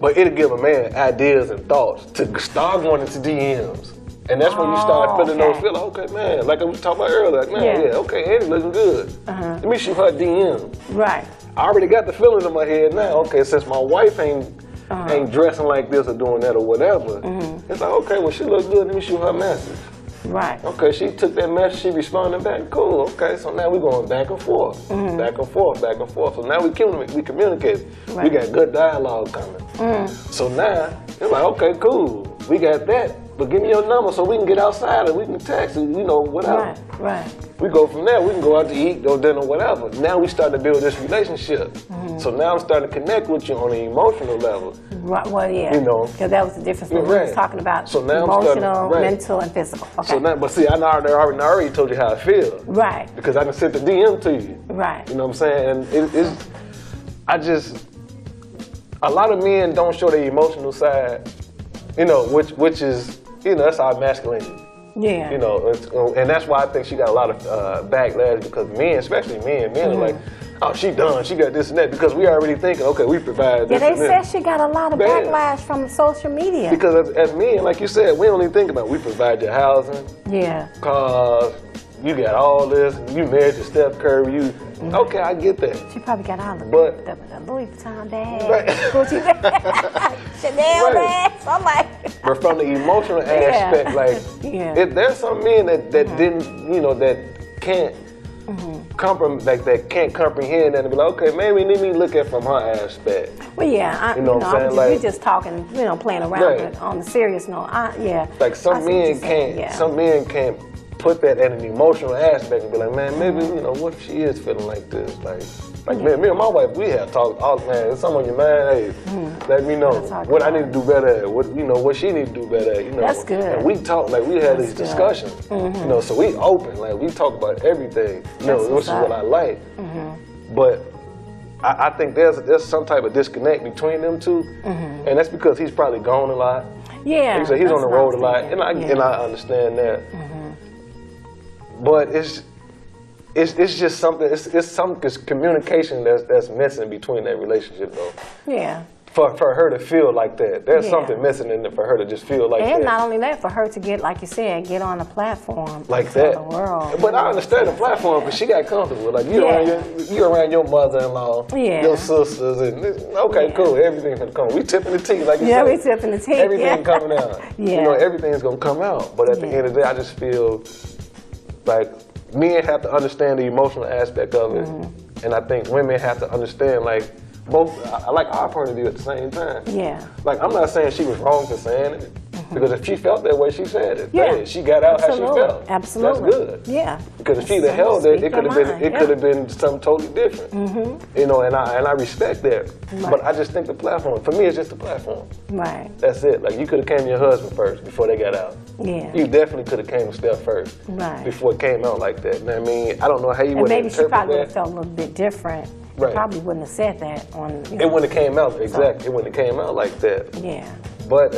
but it'll give a man ideas and thoughts to start going into DMs. And that's when you start feeling those feelings. Okay, man, like I was talking about earlier, like, man, yeah okay, Andy looking good. Let me shoot her DM. Right. I already got the feelings in my head now. Okay, since my wife ain't dressing like this or doing that or whatever, it's like, okay, well, she looks good, let me shoot her message. Right. Okay, she took that message, she responded back, cool, okay, so now we're going back and forth, back and forth, back and forth. So now we communicate. Right. We got good dialogue coming. So now, it's like, okay, cool, we got that, but give me your number so we can get outside and we can text and, you know, whatever. Right. We go from there, we can go out to eat, go dinner, whatever. Now we start to build this relationship. So now I'm starting to connect with you on an emotional level. Right. Well, yeah. You know. Because that was the difference when we was talking about so now emotional, mental, and physical. Okay. So now, but see, I already told you how I feel. Right. Because I can send the DM to you. Right. You know what I'm saying? And a lot of men don't show their emotional side, you know, which is, you know, that's our masculinity. Yeah. You know, and that's why I think she got a lot of backlash, because men, especially men are like, oh, she done, she got this and that, because we already thinking, okay, we provide this. Yeah, they and said that. she got a lot of backlash from social media. Because as men, like you said, we don't even think about it. We provide your housing, cars, you got all this, you married to Steph Curry, okay, I get that. She probably got all the Louis Vuitton bag, Right. Gucci bag, Chanel bag. So I'm like, but from the emotional aspect, like, there's some men that didn't, you know, that can't that can't comprehend that and be like, okay, maybe let me look at it from her aspect. Well, yeah, you know what I'm saying? We're just talking, you know, playing around, but on the serious note, Like some men can't put that at an emotional aspect and be like, man, maybe, you know, what if she is feeling like this? Like me and my wife, we have talked, oh man, there's something on your mind, hey, let me know what I need to do better at, what she need to do better at, you know. That's good. And we talk, like, we had these discussions, you know, so we open, like, we talk about everything, you know, which is what I like. But I think there's some type of disconnect between them two, and that's because he's probably gone a lot. Yeah. He's on the road a lot, and I understand that. But it's just something. It's communication that's missing between that relationship, though. Yeah. For her to feel like that, there's something missing in it for her to just feel like that. And not only that, for her to get, like you said, get on a platform like that. The world. But I understand the platform, because she got comfortable. Like you around your mother-in-law, your sisters, and okay, cool. Everything's gonna come. We tipping the tea, like you said. We tipping the tea. Everything coming out. You know, everything's gonna come out. But at the end of the day, I just feel like men have to understand the emotional aspect of it, and I think women have to understand, like, both. I like our point of view at the same time. Yeah. Like, I'm not saying she was wrong for saying it, because if she felt that way, she said it. Yeah. She got out how she felt. Absolutely. That's good. Yeah. Because if she'd have held it, it could have been something totally different. You know, and I respect that. Right. But I just think the platform, for me, it's just the platform. Right. That's it. Like, you could have came to your husband first before they got out. Yeah. You definitely could have came to Steph first. Right. Before it came out like that. And I mean, I don't know how you would have interpreted that. Maybe she probably would have felt a little bit different Right. probably wouldn't have said that on. It wouldn't have came out, exactly. It wouldn't have came out like that. Yeah. But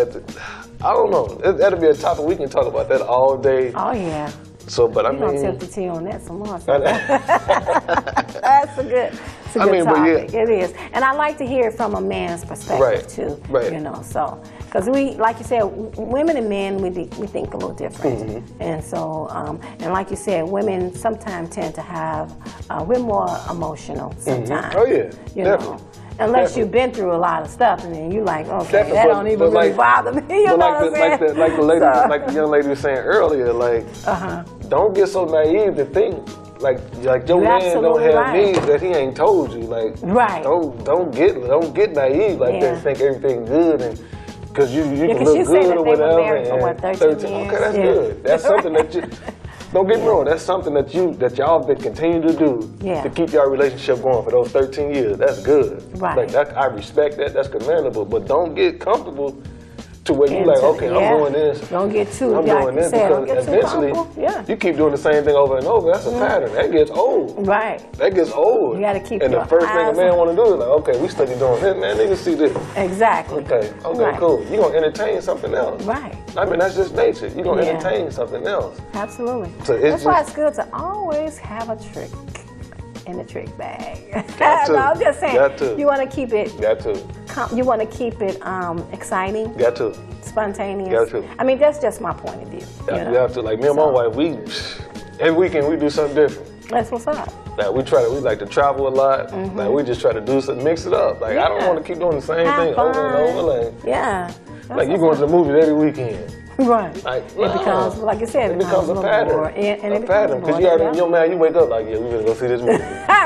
I don't know. That'll be a topic we can talk about that all day. Oh, yeah. So, but I We're going to mean, tip the tea on that some more. So. That's a good, it's a good but topic. yeah. It is. And I like to hear it from a man's perspective, Right, too. right. You know, so. Because we, like you said, women and men, we think a little different. Mm-hmm. And so, and like you said, women sometimes tend to have, we're more emotional sometimes. Oh, yeah, You definitely. know. Unless Definitely. you've been through a lot of stuff, and then you like, okay, Definitely, that don't even really bother me. You know what I'm saying? like the lady, like the young lady was saying earlier, like, don't get so naive to think like your You're man don't absolutely have right. needs that he ain't told you. Like, Right. don't get naive like that. Yeah. And think everything good and. Because you can 'cause look you said good that or they were whatever. married for, what, 13 years? Okay, that's Yeah. good. That's something that you. Don't get me wrong. That's something that y'all been continuing to do Yeah. to keep your relationship going for those 13 years. That's good. Right. Like that, I respect that. That's commendable. But don't get comfortable to where you Into like, the- okay, yeah. I'm doing this. Don't get too, I'm like doing you this said, don't because get too eventually comfortable. Yeah. you keep doing the same thing over and over. That's a pattern. That gets old. Right. That gets old. You gotta keep And your the first thing a eyes man on- want to do is like, okay, we study doing this, man. Niggas see this. Exactly. Okay, Right. cool. You're going to entertain something else. Right. I mean, that's just nature. You're going to Yeah. entertain something else. Absolutely. So it's That's why just- it's good to always have a trick in the trick bag. Got to. No, I'm just saying. Got to. You want to keep it. Got to. You want to keep it exciting, Got to. spontaneous. Got to. I mean, that's just my point of view. You have to. Like me and my wife, every weekend we do something different. That's what's up. Like we like to travel a lot. Like we just try to do something, mix it up. Like I don't Yeah. want to keep doing the same Have thing over and fun. over. Like, Yeah. That's like you what's going to the movies every weekend. Right. Like, It becomes, like you said, it becomes a little pattern. more, and it a pattern. Because you already, your man, you wake up like, yeah, we better go see this movie.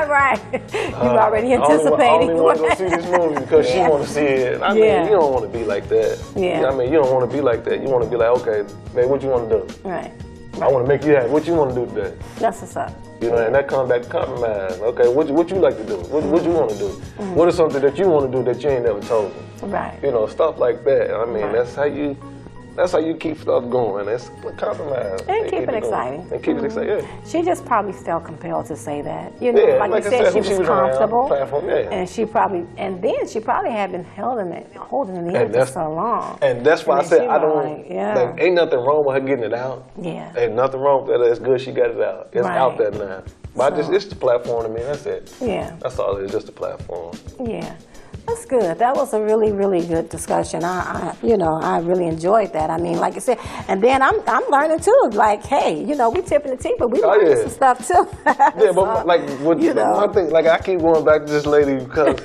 right. You already I anticipating. only want to go see this movie because she Yeah. want to see it. I Yeah. mean, you don't want to be like that. Yeah. I mean, you don't want to be like that. You want to be like, okay, babe, what you want to do? Right. I want to make you happy. What you want to do today? That's what's up. You know, and that comes back to compromise. Okay, what you like to do? What you want to do? What is something that you want to do that you ain't never told me? Right. You know, stuff like that. I mean, Right. that's how you keep stuff going. That's compromise. And keep it going. exciting. And keep it exciting. Yeah. She just probably felt compelled to say that. You know, Yeah, like like you I said, said, she who was she was around, comfortable. platform, yeah. And she probably had been holding it in And for that's so long. And that's why I And said she I was don't. like, yeah. Like, ain't nothing wrong with her getting it out. Yeah. Ain't nothing wrong with that. It's good she got it out. It's Right. out there now. But So- it's the platform to me. That's it. Yeah. That's all it is. Just a platform. Yeah. That's good. That was a really, really good discussion. I really enjoyed that. I mean, like I said, and then I'm learning too. Like, hey, we tipping the tea, but we learning yeah. some stuff too. Yeah, but like what my thing, like I keep going back to this lady because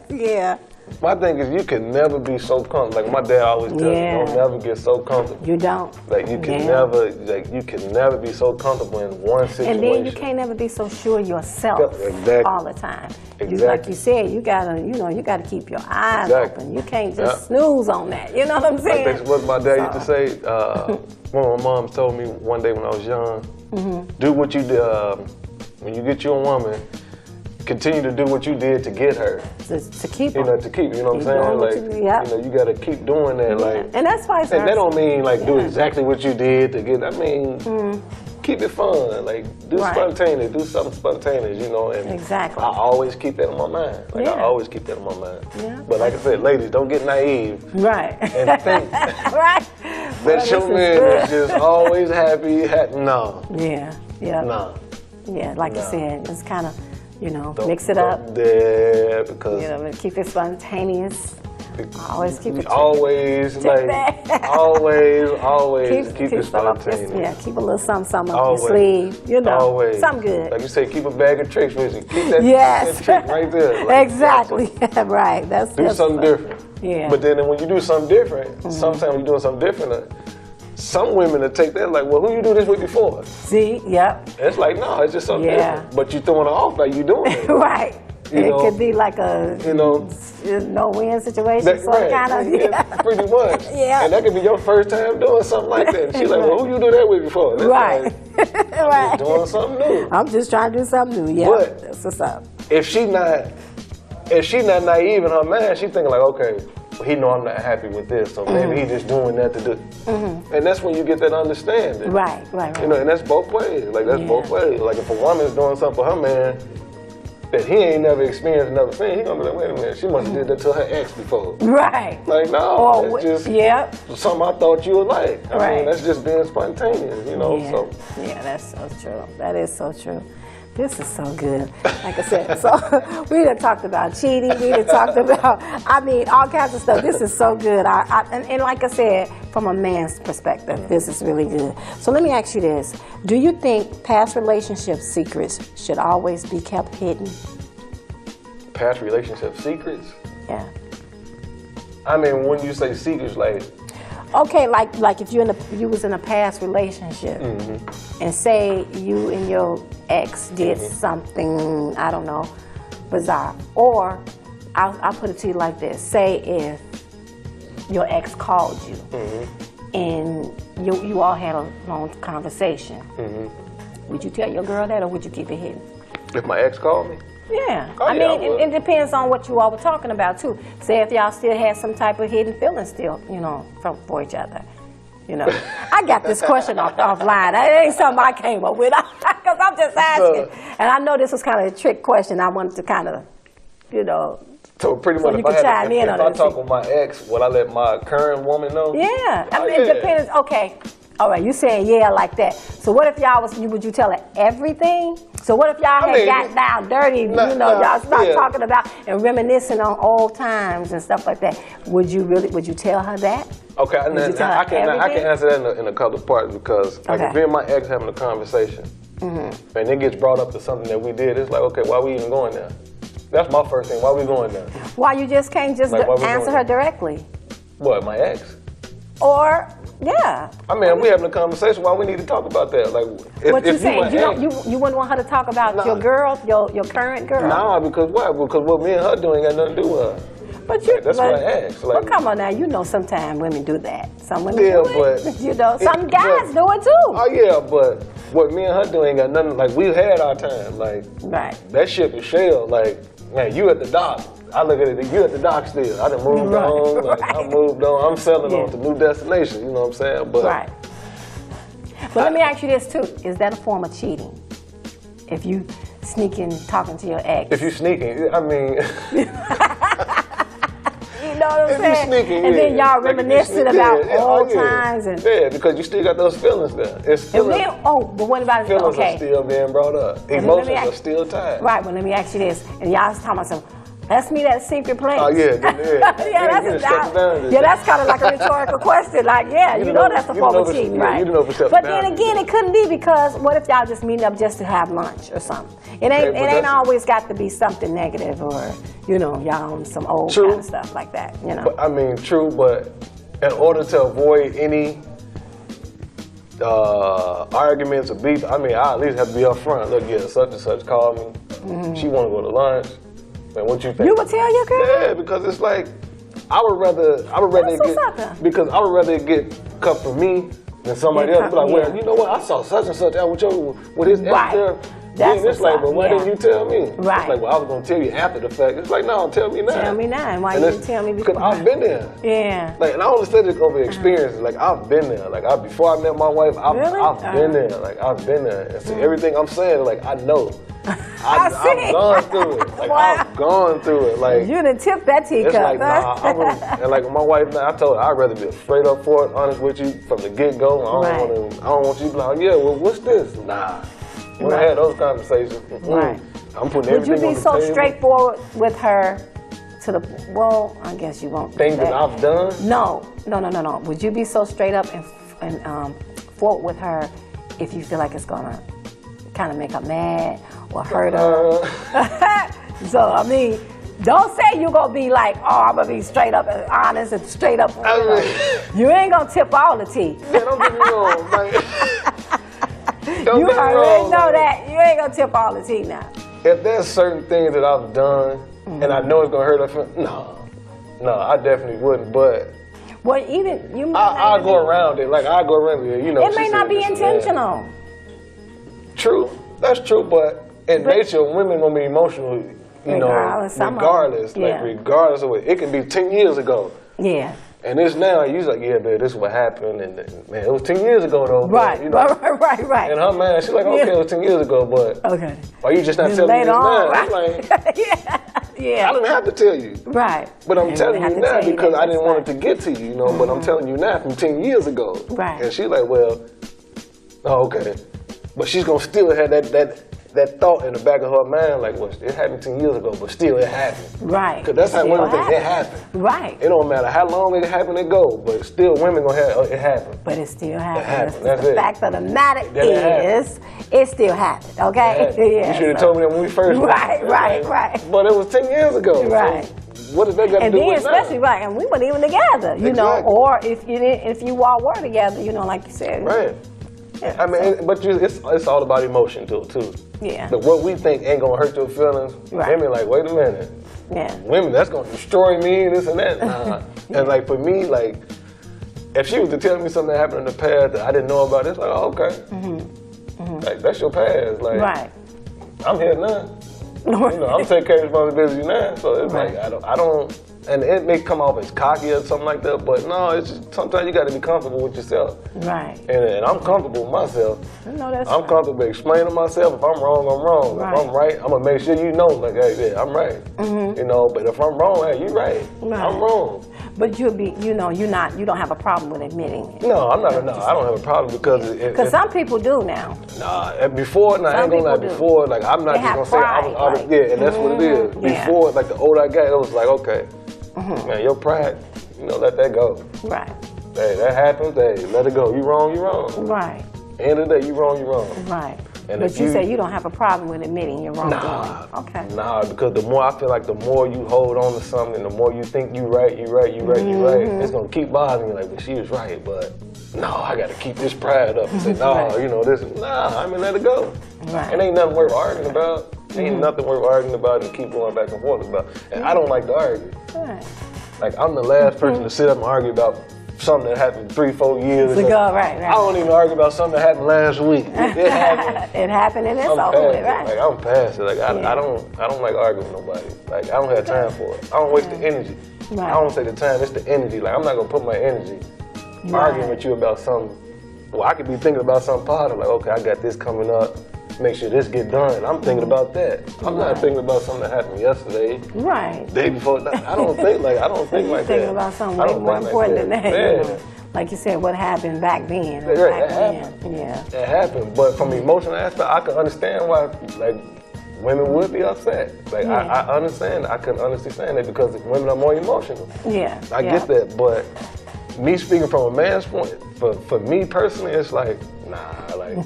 Yeah. my thing is you can never be so comfortable. Like my dad always tells me, Yeah. don't never get so comfortable. You don't. Like you can Yeah. never be so comfortable in one situation. And then you can't never be so sure yourself Exactly. all the time. Exactly. Like you said, you gotta keep your eyes Exactly. open. You can't just Yeah. snooze on that. You know what I'm saying? Like that's what my dad used to So- say. One of my moms told me one day when I was young, do what you did when you get you a woman. Continue to do what you did to get her. To keep You them. know, to keep. You know what I'm Keep saying? doing what Like, you do, yeah. you gotta keep doing that. Like, And that's vice and that versa. don't mean like do Yeah. exactly what you did to get. I mean, keep it fun. Like do Right. spontaneous. Do something spontaneous. You know. And Exactly. I always keep that in my mind. Like I Yeah. always keep that in my mind. Yeah. But like I said, ladies, don't get naive Right. and think Right. Well, that your this man good. is just always happy. No. Yeah. Yeah. No. Yeah. Like you No. said, it's kind of, Don't- mix it up. Yeah, because Keep it spontaneous. Always keep it. always Check like that. always keep it some up your- spontaneous. Yeah, keep a little something up your Always. sleeve. Always. Something good. Like you say, keep a bag of tricks with you. Keep that, Yes. that trick right there. Like, Exactly. Right. That's Do something different. Yeah. But then when you do something different, sometimes when you're doing something different, some women will take that like, well, who you do this with before? See. Yep. And it's like, no, it's just something Yeah. different. But you throwing it off like you doing it. Right. You it know, could be like a no-win situation. That, So right. kind of. Yeah, pretty much. Yeah. And that could be your first time doing something like that. And she's like, well, who you do that with before? And it's Right. like, Right. doing something new. I'm just trying to do something new. Yeah. But- That's what's up. If she not naive in her mind, she thinking like, okay, well, he know I'm not happy with this, so maybe he just doing that to do. And that's when you get that understanding. Right. Right. You know, and that's both ways. Like that's Yeah. both ways. Like if a woman's doing something for her man, that he ain't never experienced, never seen, he gonna be like, wait a minute, she must have did that to her ex before. Right. Like, no, Or it's just yep. something I thought you would like. I Right. mean, that's just being spontaneous, you know. Yeah. So Yeah, that's so true. That is so true. This is so good. Like I said, so we done talked about cheating. We done talked about, I mean, all kinds of stuff. This is so good. And like I said, from a man's perspective, this is really good. So let me ask you this. Do you think past relationship secrets should always be kept hidden? past relationship secrets? Yeah. I mean, when you say secrets, like, Okay, like if you was in a past relationship, and say you and your ex did something, I don't know, bizarre, or I'll put it to you like this: say if your ex called you and you all had a long conversation, would you tell your girl that, or would you keep it hidden? if my ex called me? Yeah, Oh, I yeah, mean, I would. it depends on what you all were talking about too. Say if y'all still had some type of hidden feelings still, for each other. I got this question offline. It ain't something I came up with, because I'm just asking. And I know this was kind of a trick question. I wanted to kind of, So pretty much, you if can I, chime in if on I it. talk with my ex, would I let my current woman know? Yeah, I Oh, mean, yeah. it depends. Okay, all right, you saying yeah like that. So what if y'all would you tell her everything? So what if y'all had got down dirty, y'all start talking about and reminiscing on old times and stuff like that? Would you tell her that? Okay, and Would you then tell I her can everything? answer that in a couple of parts, because like if me and my ex having a conversation and it gets brought up to something that we did, it's like, okay, why we even going there? That's my first thing. Why we going there? Why you just can't just Like, why we answer going her there? directly? What, my ex? Or yeah. I mean, we having a conversation. Why we need to talk about that? Like, What you my saying? ex- You wouldn't want her to talk about your girl, your current girl? Nah, because what? Because what me and her doing ain't nothing to do with her. But you, Like, that's my ex. Like, well, come on now. Sometimes women do that. Some women Yeah, do it. but Some guys do it too. Oh yeah, but what me and her doing ain't got nothing. Like, we had our time. Like, Right. that ship is shelled. Like, man, you at the dock. I look at it, you at the dock still. I done moved Right, on. Like, I right. moved on. I'm sailing Yeah. on to new destinations. You know what I'm saying? But Right. But let me ask you this too: is that a form of cheating? If you sneaking talking to your ex, if you sneaking, I mean, you know what I'm if you saying? sneaking, and then yeah. y'all Like, if you reminiscing sneak- about yeah, old oh, yeah. times and. Yeah, because you still got those feelings there. It's And feelings. then, but what about Feelings okay? are still being brought up. And Emotions let me are still tied. Right, well, let me ask you this. And y'all was talking about something. Let's meet at a secret place. Oh, yeah. Yeah, that's kind of like a rhetorical question. Like, yeah, you know that's a form of cheating, right? You know for But then again, it couldn't be, because what if y'all just meeting up just to have lunch or something? It ain't always got to be something negative, or y'all on some old kind of stuff like that. But, I mean, true, but in order to avoid any arguments or beef, I mean, I at least have to be up front. Look, yeah, such and such called me. She want to go to lunch. Man, what you think? You would tell your girl? Yeah, because it's like I would rather because I would rather get cut from me than somebody else. Be like, well, you know what? I saw such and such out with his ex girl. Then it's like, well, why didn't you tell me? Right. It's like, well, I was gonna tell you after the fact. It's like, no, tell me now. Tell me now. And why you didn't tell me before? Because I've been there. Yeah. Like, and I only said this over experience. Like, I've been there. Like, before I met my wife, I've been there. Like, I've been there. And so everything I'm saying, like, I know. I've gone through it. Like, Wow. I've gone through it. Like, You done tipped that teacup. it's like, nah, and like my wife, I told her I'd rather be straight up for it, honest with you from the get go. I don't want you to be like, yeah, well, what's this? Nah. When I had those conversations, Right. I'm putting Would you everything be on the so table. straightforward with her to the, well, I guess you won't. Things that I've done? No. Would you be so straight up and forward with her if you feel like it's gonna kind of make her mad or hurt her? So, I mean, don't say you're gonna be like, oh, I'm gonna be straight up and honest and straight up. You ain't gonna tip all the tea. Man, don't get me wrong, like, You already know that. You ain't gonna tip all the tea now. If there's certain things that I've done and I know it's gonna hurt her, no, I definitely wouldn't. But well, even you might I'll go around it. Like I go around it. It may not be intentional. True, that's true. But in nature, women gonna be emotional. Regardless. Like regardless of it, it can be 10 years ago. Yeah. And this now, you like, yeah, man, this is what happened, and man, it was 10 years ago though. Right, man, you know? right. And her man, she's like, okay, it was 10 years ago, but Okay. are you just not Then telling me later this now? on, I'm like, yeah. I didn't have to tell you. Right. But I'm And telling they have you to now tell you because that, I didn't that's want it to get to you, you know, but I'm telling you now from 10 years ago. Right. And she's like, well, oh, okay. But she's going to still have that thought in the back of her mind, like, well, it happened 10 years ago, but still it happened. Right. Because that's how Still women think it happened. Right. It don't matter how long it happened, it go, but still women going to have it happen. But it still happened. happened. That's the it. fact of the matter That it is, it still happened, okay? You should have told me that when we first met. Right. But it was 10 years ago. Right. So what does that got to And do then with especially, now? right, and we weren't even together, you know, Exactly. or if you all were together, you know, like you said. Right. Yeah, I mean, it's all about emotion too. Yeah. But what we think ain't gonna hurt your feelings, Right. women like, wait a minute, Yeah. women, that's gonna destroy me, this and that. Nah. And like for me, like, if she was to tell me something that happened in the past that I didn't know about, it's like, oh, okay. Like, that's your past. Like, Right. I'm here now. You know, I'm taking care of responsibility now. So it's Right. like, I don't, and it may come off as cocky or something like that, but no, it's just, sometimes you gotta be comfortable with yourself. Right. And I'm comfortable with myself. No, that's I'm right. comfortable explaining myself. If I'm wrong, I'm wrong. Right. If I'm right, I'm gonna make sure you know, like, hey, yeah, I'm right. You know, but if I'm wrong, hey, you right. Right. I'm wrong. But you'll be, you know, you don't have a problem with admitting it. No, I'm not. No, I don't have a problem because Because some people do now. before, I ain't gonna lie. people do. Before, like, I'm not They just have gonna say I was, pride, like, yeah, and that's what it is. yeah. Before, like the older I got, it was like, okay, man, your pride, you know, let that go. Right. Hey, that happens. Hey, let it go. You wrong, you wrong. Right. End of the day, you wrong, you wrong. Right. And But if you you- say you don't have a problem with admitting your wrongdoing. Nah, Okay. Nah, because the more I feel like the more you hold on to something, the more you think you right, it's gonna keep bothering you. Like, well, she was right, but no, I gotta keep this pride up and say, no, you know this. Nah, I mean, let it go. Right. It ain't nothing worth arguing about. Ain't nothing worth arguing about and keep going back and forth about. And I don't like to argue. Right. Like, I'm the last person to sit up and argue about something that happened 3-4 years ago. Right. I don't even argue about something that happened last week. It happened. It happened and it's I'm over past with, it. right? Like, I'm past it. Like, Yeah. I don't like arguing with nobody. Like, I don't have time for it. I don't waste the energy. Right. I don't say the time, it's the energy. Like, I'm not gonna put my energy arguing with you about something. Well, I could be thinking about something positive. Like, okay, I got this coming up. Make sure this get done. I'm thinking about that. I'm not thinking about something that happened yesterday, Right. day before. I don't think like You're that. thinking about something I way don't more think important like than that. Yeah. You know? Like you said, what happened back then. Or Right, back that then. Yeah. It happened, but from the emotional aspect, I can understand why, like, women would be upset. Like, Yeah. I understand. I can honestly say that because women are more emotional. Yeah. I get that, but me speaking from a man's point, for me personally, it's like, nah, like,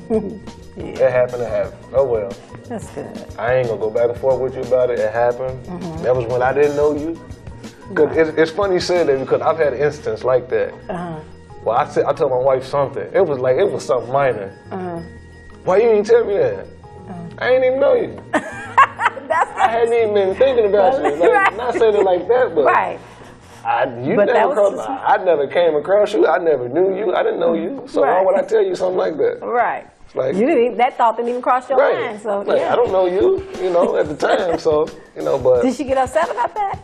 it happened to happen. Oh well. That's good. I ain't gonna go back and forth with you about it. It happened. That was when I didn't know you. Cause it's funny you said that because I've had an instance like that. Well, I told my wife something. It was something minor. Why you didn't tell me that? I ain't even know you. I hadn't even been thinking about you. Like, Right. not saying it like that, but Right. I never came across you. I never knew you. I didn't know you. So why Right. would I tell you something like that? Right. Like, You didn't even, that thought didn't even cross your right. mind. So Like, yeah. I don't know you, at the time. So, but Did she get upset about that?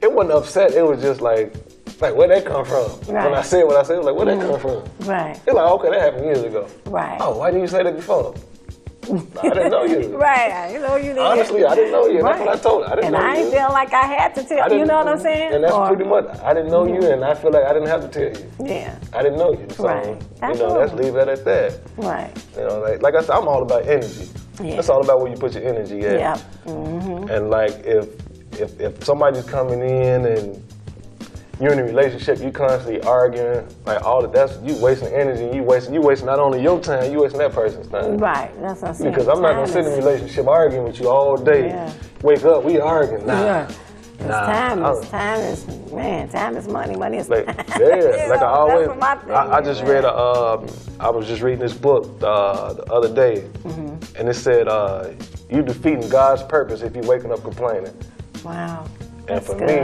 it wasn't upset. It was just like where'd that come from? Right. When I said what I said, it was like, where'd that come from? Right. It's like, okay, that happened years ago. Right. Oh, why didn't you say that before? I didn't know you. Right. I didn't know you didn't. Honestly, I didn't know you. That's Right. what I told her. I didn't And know I you. ain't feel like I had to I tell you. didn't- You know what I'm saying? And that's Or- pretty much, I didn't know you, and I feel like I didn't have to tell you. Yeah. I didn't know you. So, Right. let's Absolutely. leave that at that. Right. Like I said, I'm all about energy. Yeah. That's all about where you put your energy at. Yeah. And like if somebody's coming in and you're in a relationship, you constantly arguing, like all of that's you wasting energy. You wasting not only your time, you wasting that person's time. Right. That's what I'm saying. Because I'm not gonna sit in a relationship arguing with you all day. Yeah. Wake up, we arguing. Nah. Yeah. Time is money. Money is Like, time. yeah, like I always, That's what my thing I is, just man. read I was just reading this book the other day, and it said, you defeating God's purpose if you waking up complaining. Wow. And That's for good. me,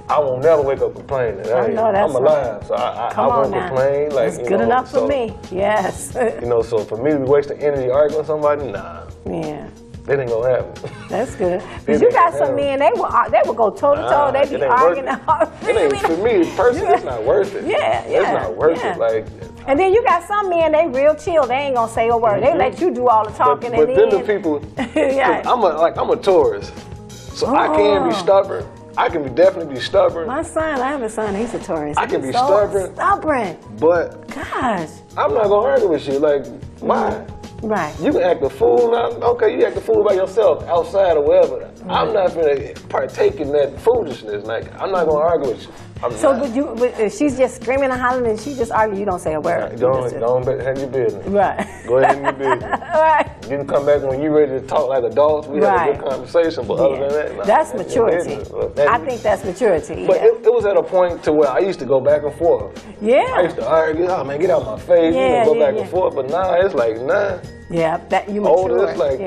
I won't never wake up complaining. I know that's I'm alive, so I Come on won't now. complain. Like, That's good enough for so, me. Yes. So for me to be wasting energy arguing with somebody, nah. Yeah. It ain't gonna happen. That's good. But you got some men, they will go toe to toe. They be arguing. It ain't, for me personally, it's not worth it. Yeah. It's not worth it. Like. And then you got some men, they real chill. They ain't gonna say a word. They let you do all the talking. But then the people, yeah. I'm a Taurus, so I can be stubborn. I can definitely be stubborn. My son, I have a son. He's a Taurus. I can be stubborn. But gosh, I'm not gonna argue with you. Like, why? Right. You can act a fool now. Okay, you act a fool by yourself outside or wherever. Right. I'm not gonna partake in that foolishness. Like, I'm not gonna argue with you. But she's just screaming and hollering and she just arguing, you don't say a word. Go on, have your business. Right. Go ahead and your business. Right. You can come back when you're ready to talk like adults. We have a good conversation, but other than that, that's maturity. I think that's maturity. But it was at a point to where I used to go back and forth. Yeah. I used to argue, oh man, get out my face. Go back and forth. But now it's like, nah. Yeah, that you mature. Older, it's like,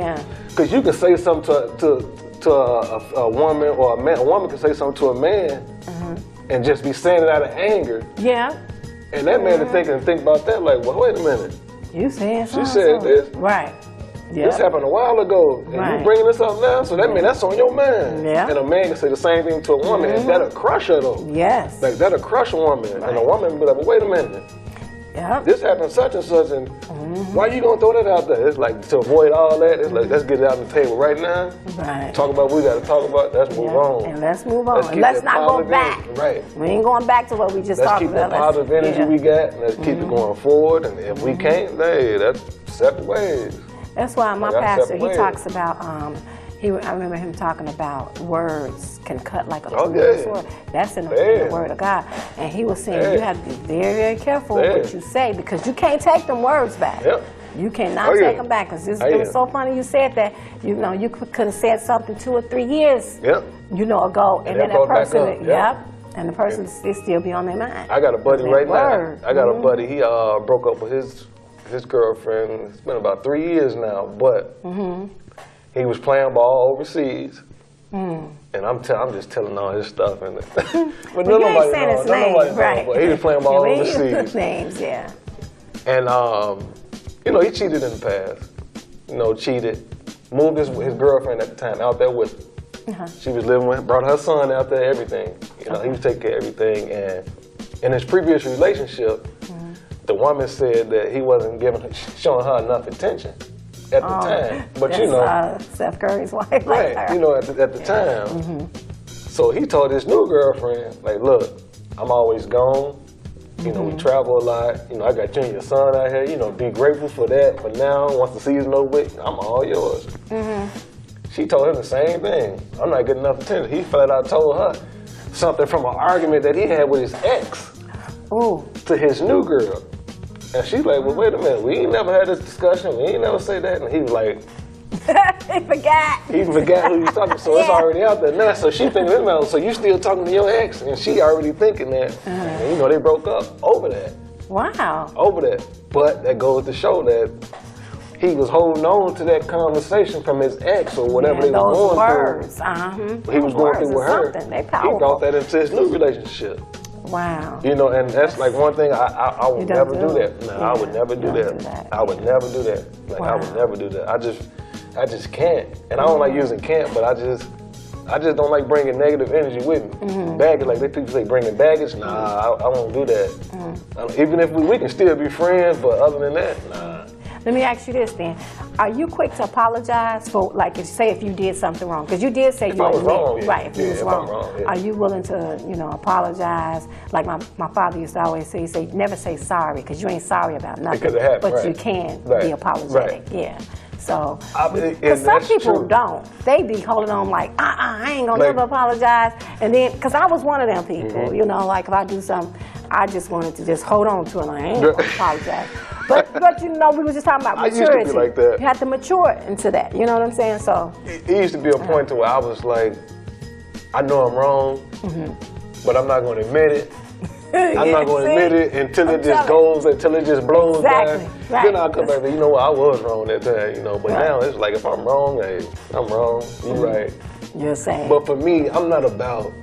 because you can say something to a woman or a man. A woman can say something to a man and just be saying it out of anger. Yeah. And that man is think about that like, well, wait a minute. You said something. She said this. Right. This happened a while ago, and you bringing this up now, so that means that's on your mind. Yeah. And a man can say the same thing to a woman, and that'll crush her though. Yes. Like that'll crush a woman, and a woman will be like, well, wait a minute. Yep. This happened such and such, and why you gonna throw that out there? It's like to avoid all that. It's like let's get it out on the table right now. Right. Talk about what we got to talk about. Let's move on. And let's move on. Let's not go back. Right. We ain't going back to what we just talked about. Let's keep the positive energy we got, and let's keep it going forward. And if we can't, hey, that's separate ways. That's why my pastor, he talks about. I remember him talking about words can cut like a two-edged sword. That's in the Word of God. And he was saying you have to be very, very careful what you say because you can't take them words back. Yep. You cannot take them back because it was so funny you said that. You know, you could have said something 2 or 3 years, ago, and then that person, and the person still be on their mind. I got a buddy right now. I got a buddy. He broke up with his girlfriend. It's been about 3 years now, but. He was playing ball overseas, and I'm just telling all his stuff. And but you ain't saying his name, right? He was playing ball overseas. Names, yeah. And he cheated in the past. Cheated. Moved his girlfriend at the time out there with him. She was living with him. Brought her son out there. Everything. He was taking care of everything. And in his previous relationship, the woman said that he wasn't showing her enough attention. At the time, but Steph Curry's wife, right? At the time. So he told his new girlfriend, like, look, I'm always gone. We travel a lot. I got you and your son out here. Be grateful for that. But now, once the season over, I'm all yours. She told him the same thing. I'm not getting enough attention. He flat out told her something from an argument that he had with his ex to his new girl. And she's like, well, wait a minute, we ain't never had this discussion, we ain't never say that. And he was like, he forgot. He forgot who he's talking to, so it's already out there now. So she thinking, so you still talking to your ex, and she already thinking that. And, they broke up over that. Wow. Over that. But that goes to show that he was holding on to that conversation from his ex or whatever they were going through. He was going through with her. He brought that into his new relationship. Wow. And that's like one thing I would never do that. No, I would never do that. I would never do that. Like I would never do that. I just can't. And I don't like using can't, but I just don't like bringing negative energy with me. Baggage, like people say bringing baggage, nah, I won't do that. Even if we can still be friends, but other than that, nah. Let me ask you this then. Are you quick to apologize for, like, if you did something wrong? Because you did say you was wrong. Right, if you was wrong. Are you willing to, apologize? Like my father used to always say, never say sorry, because you ain't sorry about nothing. Because it happened, but you can be apologetic. Right. Yeah. So, because some people don't. They be holding on like, I ain't gonna never apologize. And then, because I was one of them people, like if I do something, I just wanted to just hold on to it. Like, I ain't gonna apologize. But we were just talking about maturity. I used to be like that. You have to mature into that. You know what I'm saying? So it used to be a point to where I was like, I know I'm wrong, but I'm not going to admit it. I'm not going to admit it until it just blows by. Right. Then I'll come back and I was wrong that time, But now it's like if I'm wrong, hey, I'm wrong. You're right. You're saying. But for me, I'm not about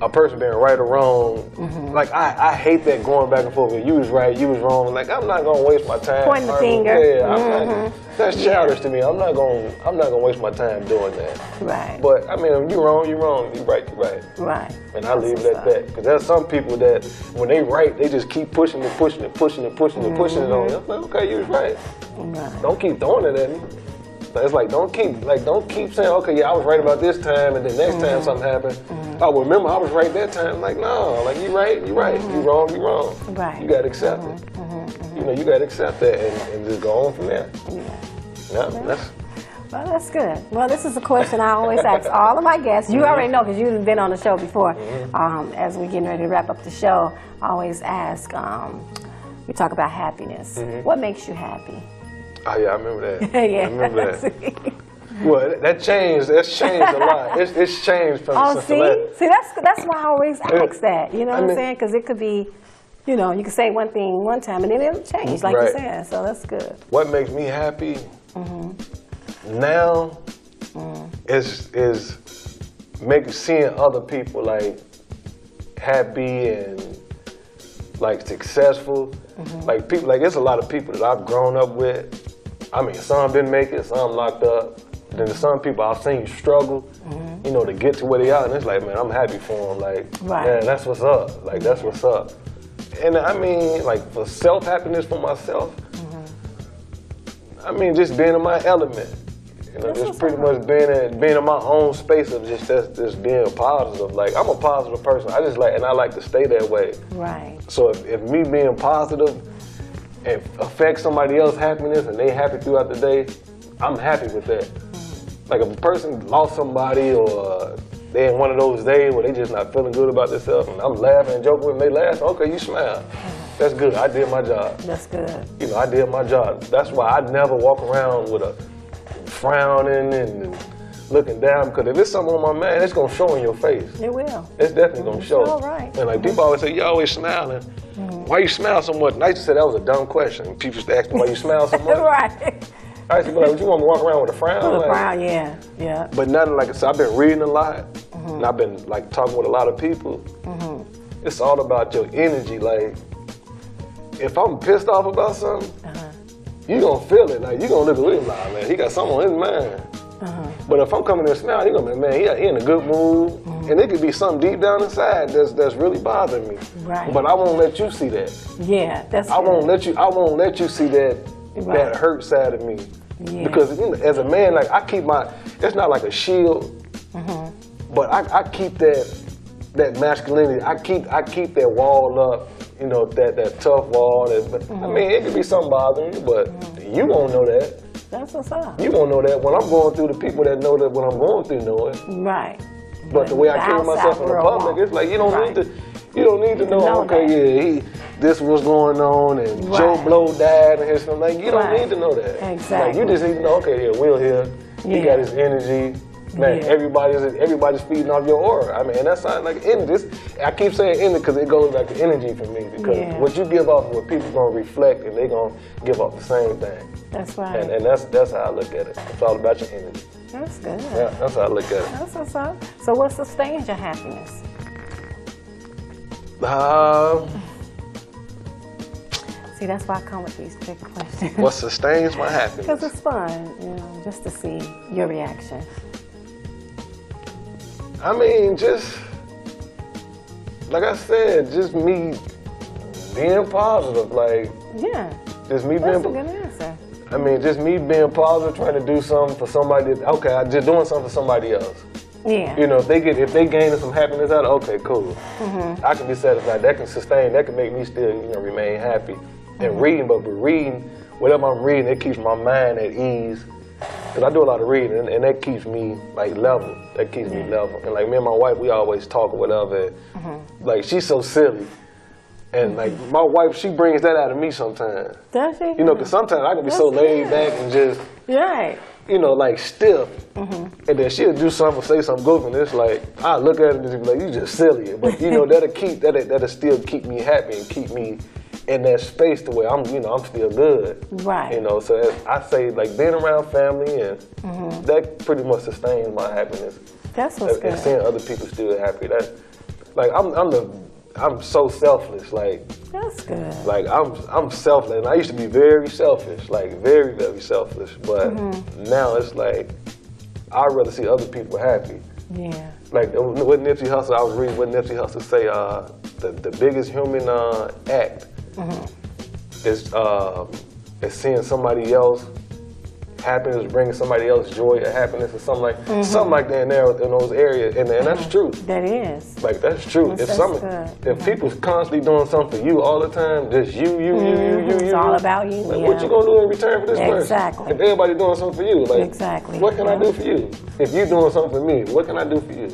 a person being right or wrong. Like I hate that going back and forth. You was right, you was wrong. Like I'm not gonna waste my time. Pointing the finger. Yeah, I'm not, that's childish to me. I'm not gonna waste my time doing that. Right. But I mean, you wrong, you wrong. You right, you right. Right. And I leave it at that. Because there's some people that when they right, they just keep pushing it, pushing it, pushing it, pushing it, pushing it on you. I'm like, okay, you was right. Don't keep throwing it at me. So it's like don't keep saying, okay, yeah, I was right about this time, and then next time something happened. Oh, well, remember I was right that time. Like, no, like you right, you right. You wrong, you wrong. Right. You gotta accept it. You know, you gotta accept that and just go on from there. Yeah, Well, that's good. Well, this is a question I always ask all of my guests. You already know because you've been on the show before. As we're getting ready to wrap up the show, I always ask, we talk about happiness. What makes you happy? Oh, yeah, I remember that. Yeah. I remember that. Well, that's changed a lot. It's changed from see, that's why I always ask that. You know what I'm saying? Because it could be, you know, you can say one thing one time and then it'll change, like you said. So that's good. What makes me happy now is seeing other people like happy and like successful. Like people, like there's a lot of people that I've grown up with. I mean, some didn't make it, some locked up. Then there's some people I've seen struggle, you know, to get to where they are. And it's like, man, I'm happy for them. Like, man, that's what's up. Like, that's what's up. And I mean, like, for self-happiness for myself, I mean, just being in my element. You know, just pretty much being in my own space of just being positive. Like, I'm a positive person. I like to stay that way. Right. So if me being positive and affects somebody else's happiness and they happy throughout the day, I'm happy with that. Like if a person lost somebody or they in one of those days where they just not feeling good about themselves and I'm laughing and joking with them, they laugh, okay, you smile. That's good, I did my job. That's good. You know, I did my job. That's why I never walk around with a frowning and looking down, because if it's something on my mind, it's gonna show in your face. It will. It's definitely gonna show. All right. And like people always say, you always smiling. Why you smile so much? And I used to say that was a dumb question. People used to ask me why you smile so much. Right. I used to be like, would you want me to walk around with a frown? With a Like, frown, yeah. but nothing like I said, I've been reading a lot, and I've been like talking with a lot of people. It's all about your energy. Like, if I'm pissed off about something, you gonna feel it. Like, you gonna look at him like, man, he got something on his mind. But if I'm coming in smiling, you gonna be, man, he in a good mood. And it could be something deep down inside that's really bothering me. Right. But I won't let you see that. Yeah, that's I won't let you see that hurt side of me. Yeah. Because you know, as a man, like I keep it's not like a shield, but I keep that masculinity. I keep that wall up, you know, that tough wall. I mean, it could be something bothering you, but you won't know that. That's what's up. You won't know that. When I'm going through, the people that know that what I'm going through know it. Right. But the way I carry myself in the public, it's like you don't need to know. Okay, this was going on, and Joe Blow died, and something. Like you don't need to know that. Exactly. Like you just need to know. Okay, yeah, Will here. He got his energy. Man, everybody's feeding off your aura. I mean, and that sounds like energy. I keep saying energy because it goes back to energy for me. Because what you give off is what people gonna reflect, and they gonna give off the same thing. That's right. And that's how I look at it. It's all about your energy. That's good. Yeah, that's how I look at it. That's what's up. So what sustains your happiness? See, that's why I come with these big questions. What sustains my happiness? Because it's fun, you know, just to see your reaction. I mean, just like I said, just me being positive. Like, just me That's being. a good answer. I mean, just me being positive, trying to do something for somebody. Okay, I'm just doing something for somebody else. Yeah. You know, if they gaining some happiness out of it, okay, cool. I can be satisfied. That can sustain. That can make me still, you know, remain happy. And reading, but reading, whatever I'm reading, it keeps my mind at ease. Cause I do a lot of reading, and that keeps me like level. That keeps me level. And like me and my wife, we always talk or whatever. Like she's so silly, and like my wife, she brings that out of me sometimes. Does she? You know, cause sometimes I can be so laid back and just, you know, like stiff, and then she'll do something, say something goofy, and it's like I look at it and just be like, you just silly. But you know, that'll still keep me happy and keep me in that space to where I'm still good. Right. You know, so I say like being around family and that pretty much sustains my happiness. That's what's good. And seeing other people still happy. like I'm so selfless. Like That's good. like I'm selfless. And I used to be very selfish, like very, very selfish. But now it's like I'd rather see other people happy. Yeah. Like what Nipsey Hussle, I was reading what Nipsey Hussle say. The biggest human act is seeing somebody else happiness, bringing somebody else joy or happiness or something like that in those areas, and that's true. That is. Like that's true. That's good. If people's constantly doing something for you all the time, just you, It's all about you. like, Yeah. what you gonna do in return for this person? Exactly. If everybody doing something for you, like Exactly. what can I do for you? If you doing something for me, what can I do for you?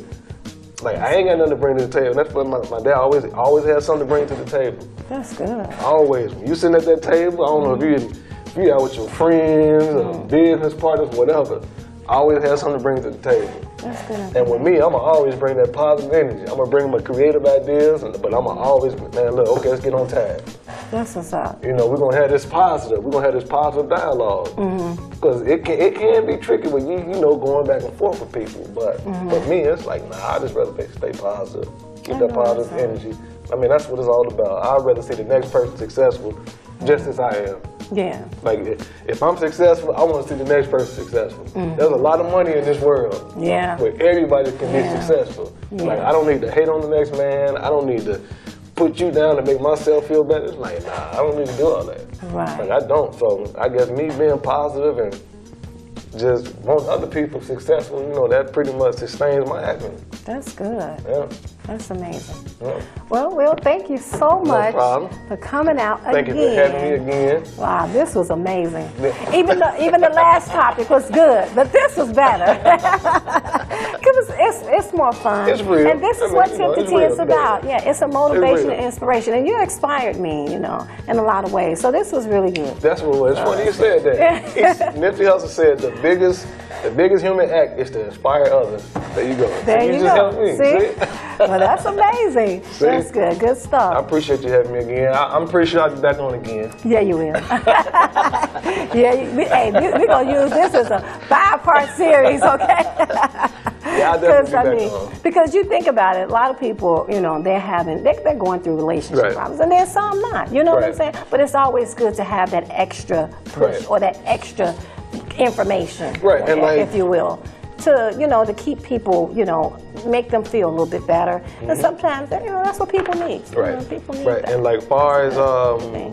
Like I ain't got nothing to bring to the table. That's what my dad always has something to bring to the table. That's good. Always. When you sitting at that table, I don't know if you out with your friends or business partners, whatever, I always have something to bring to the table. That's good. And with me, I'ma always bring that positive energy. I'm gonna bring my creative ideas, but I'ma always, man, look, okay, let's get on task. That's what's up. You know, we're gonna have this positive. We're gonna have this positive dialogue. Because it can be tricky when you going back and forth with people. But for me, it's like, nah, I just rather stay positive. Keep that positive energy. I mean, that's what it's all about. I'd rather see the next person successful just as I am. Yeah. Like, if I'm successful, I want to see the next person successful. There's a lot of money in this world Yeah. where everybody can be successful. Yeah. Like, I don't need to hate on the next man. I don't need to put you down to make myself feel better. It's like, nah, I don't need to do all that. Right. Like, I don't. So I guess me being positive and just want other people successful, that pretty much sustains my happiness. That's good. Yeah. That's amazing. Yeah. Well, Will, thank you so much problem. for coming out Thank you again. for having me again. Wow, this was amazing. Yeah. Even the last topic was good, but this was better. Because it's more fun. It's real. And this is I mean, what you know, Tip to it's Tea real. is about. Yeah, it's a motivation real. and inspiration. And you inspired me, in a lot of ways. So this was really good. That's what it was. It's funny you said that. Nipsey Hussle said the biggest human act is to inspire others. There you go. There you just go. helped me. See? Well, that's amazing. See? That's good. Good I stuff. appreciate you having me again. I'm pretty sure I'll be back on again. Yeah, you will. We're going to use this as a 5-part series, okay? Yeah, I'll definitely be back on. Because you think about it, a lot of people, they're going through relationship Right. problems, and then some not. You know what I'm Right. saying? But it's always good to have that extra push Right. or that extra information, Right, and like- if you will, to keep people, make them feel a little bit better. And sometimes, that's what people need. Right. People need Right. that. And like far as thing.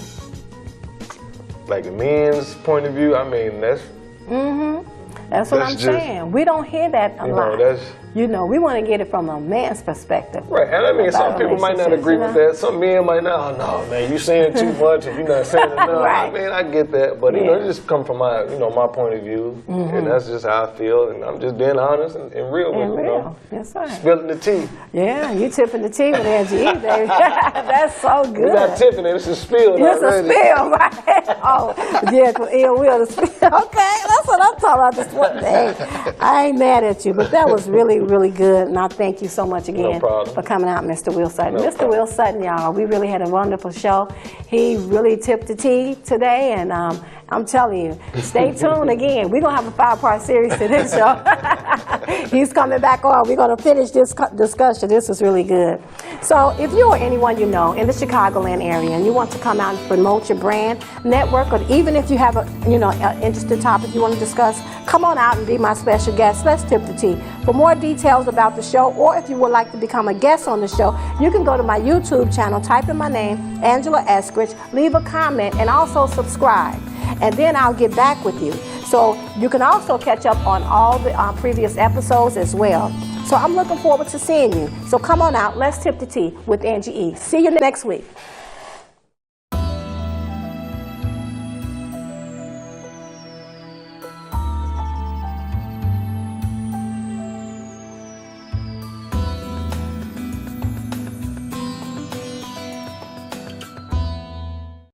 like a men's point of view, I mean that's That's what I'm That's just- saying. We don't hear that a lot. that's We want to get it from a man's perspective. right. And I mean some About people might not agree with relationships, that. Some men might not. Oh no, man, you saying too much and you're not saying enough. Right. I mean, I get that, but it just come from my my point of view, and that's just how I feel, and I'm just being honest and real with And it. real. Yes, sir. Spilling the tea. Yeah, you tipping the tea with Angie, baby. That's so good. We got tipping it. It's a spill. It's a already. spill, right? Oh, yeah, because ill will the spill. Okay, that's what I'm talking about this one day. I ain't mad at you, but that was really, really good. And I thank you so much again problem. for coming out, Mr. Will Sutton. No Mr. problem. Will Sutton, y'all, we really had a wonderful show. He really tipped the tea today, and I'm telling you, stay tuned again. We're going to have a 5-part series to this show. He's coming back on. We're going to finish this discussion. This was really good. So if you or anyone you know in the Chicagoland area and you want to come out and promote your brand, network, or even if you have an interesting topic you want to discuss, come on out and be my special guest. Let's tip the tea. For more details about the show, or if you would like to become a guest on the show, you can go to my YouTube channel, type in my name, Angela Eskridge, leave a comment, and also subscribe. And then I'll get back with you. So you can also catch up on all the previous episodes as well. So I'm looking forward to seeing you. So come on out. Let's tip the tea with Angie E. See you next week.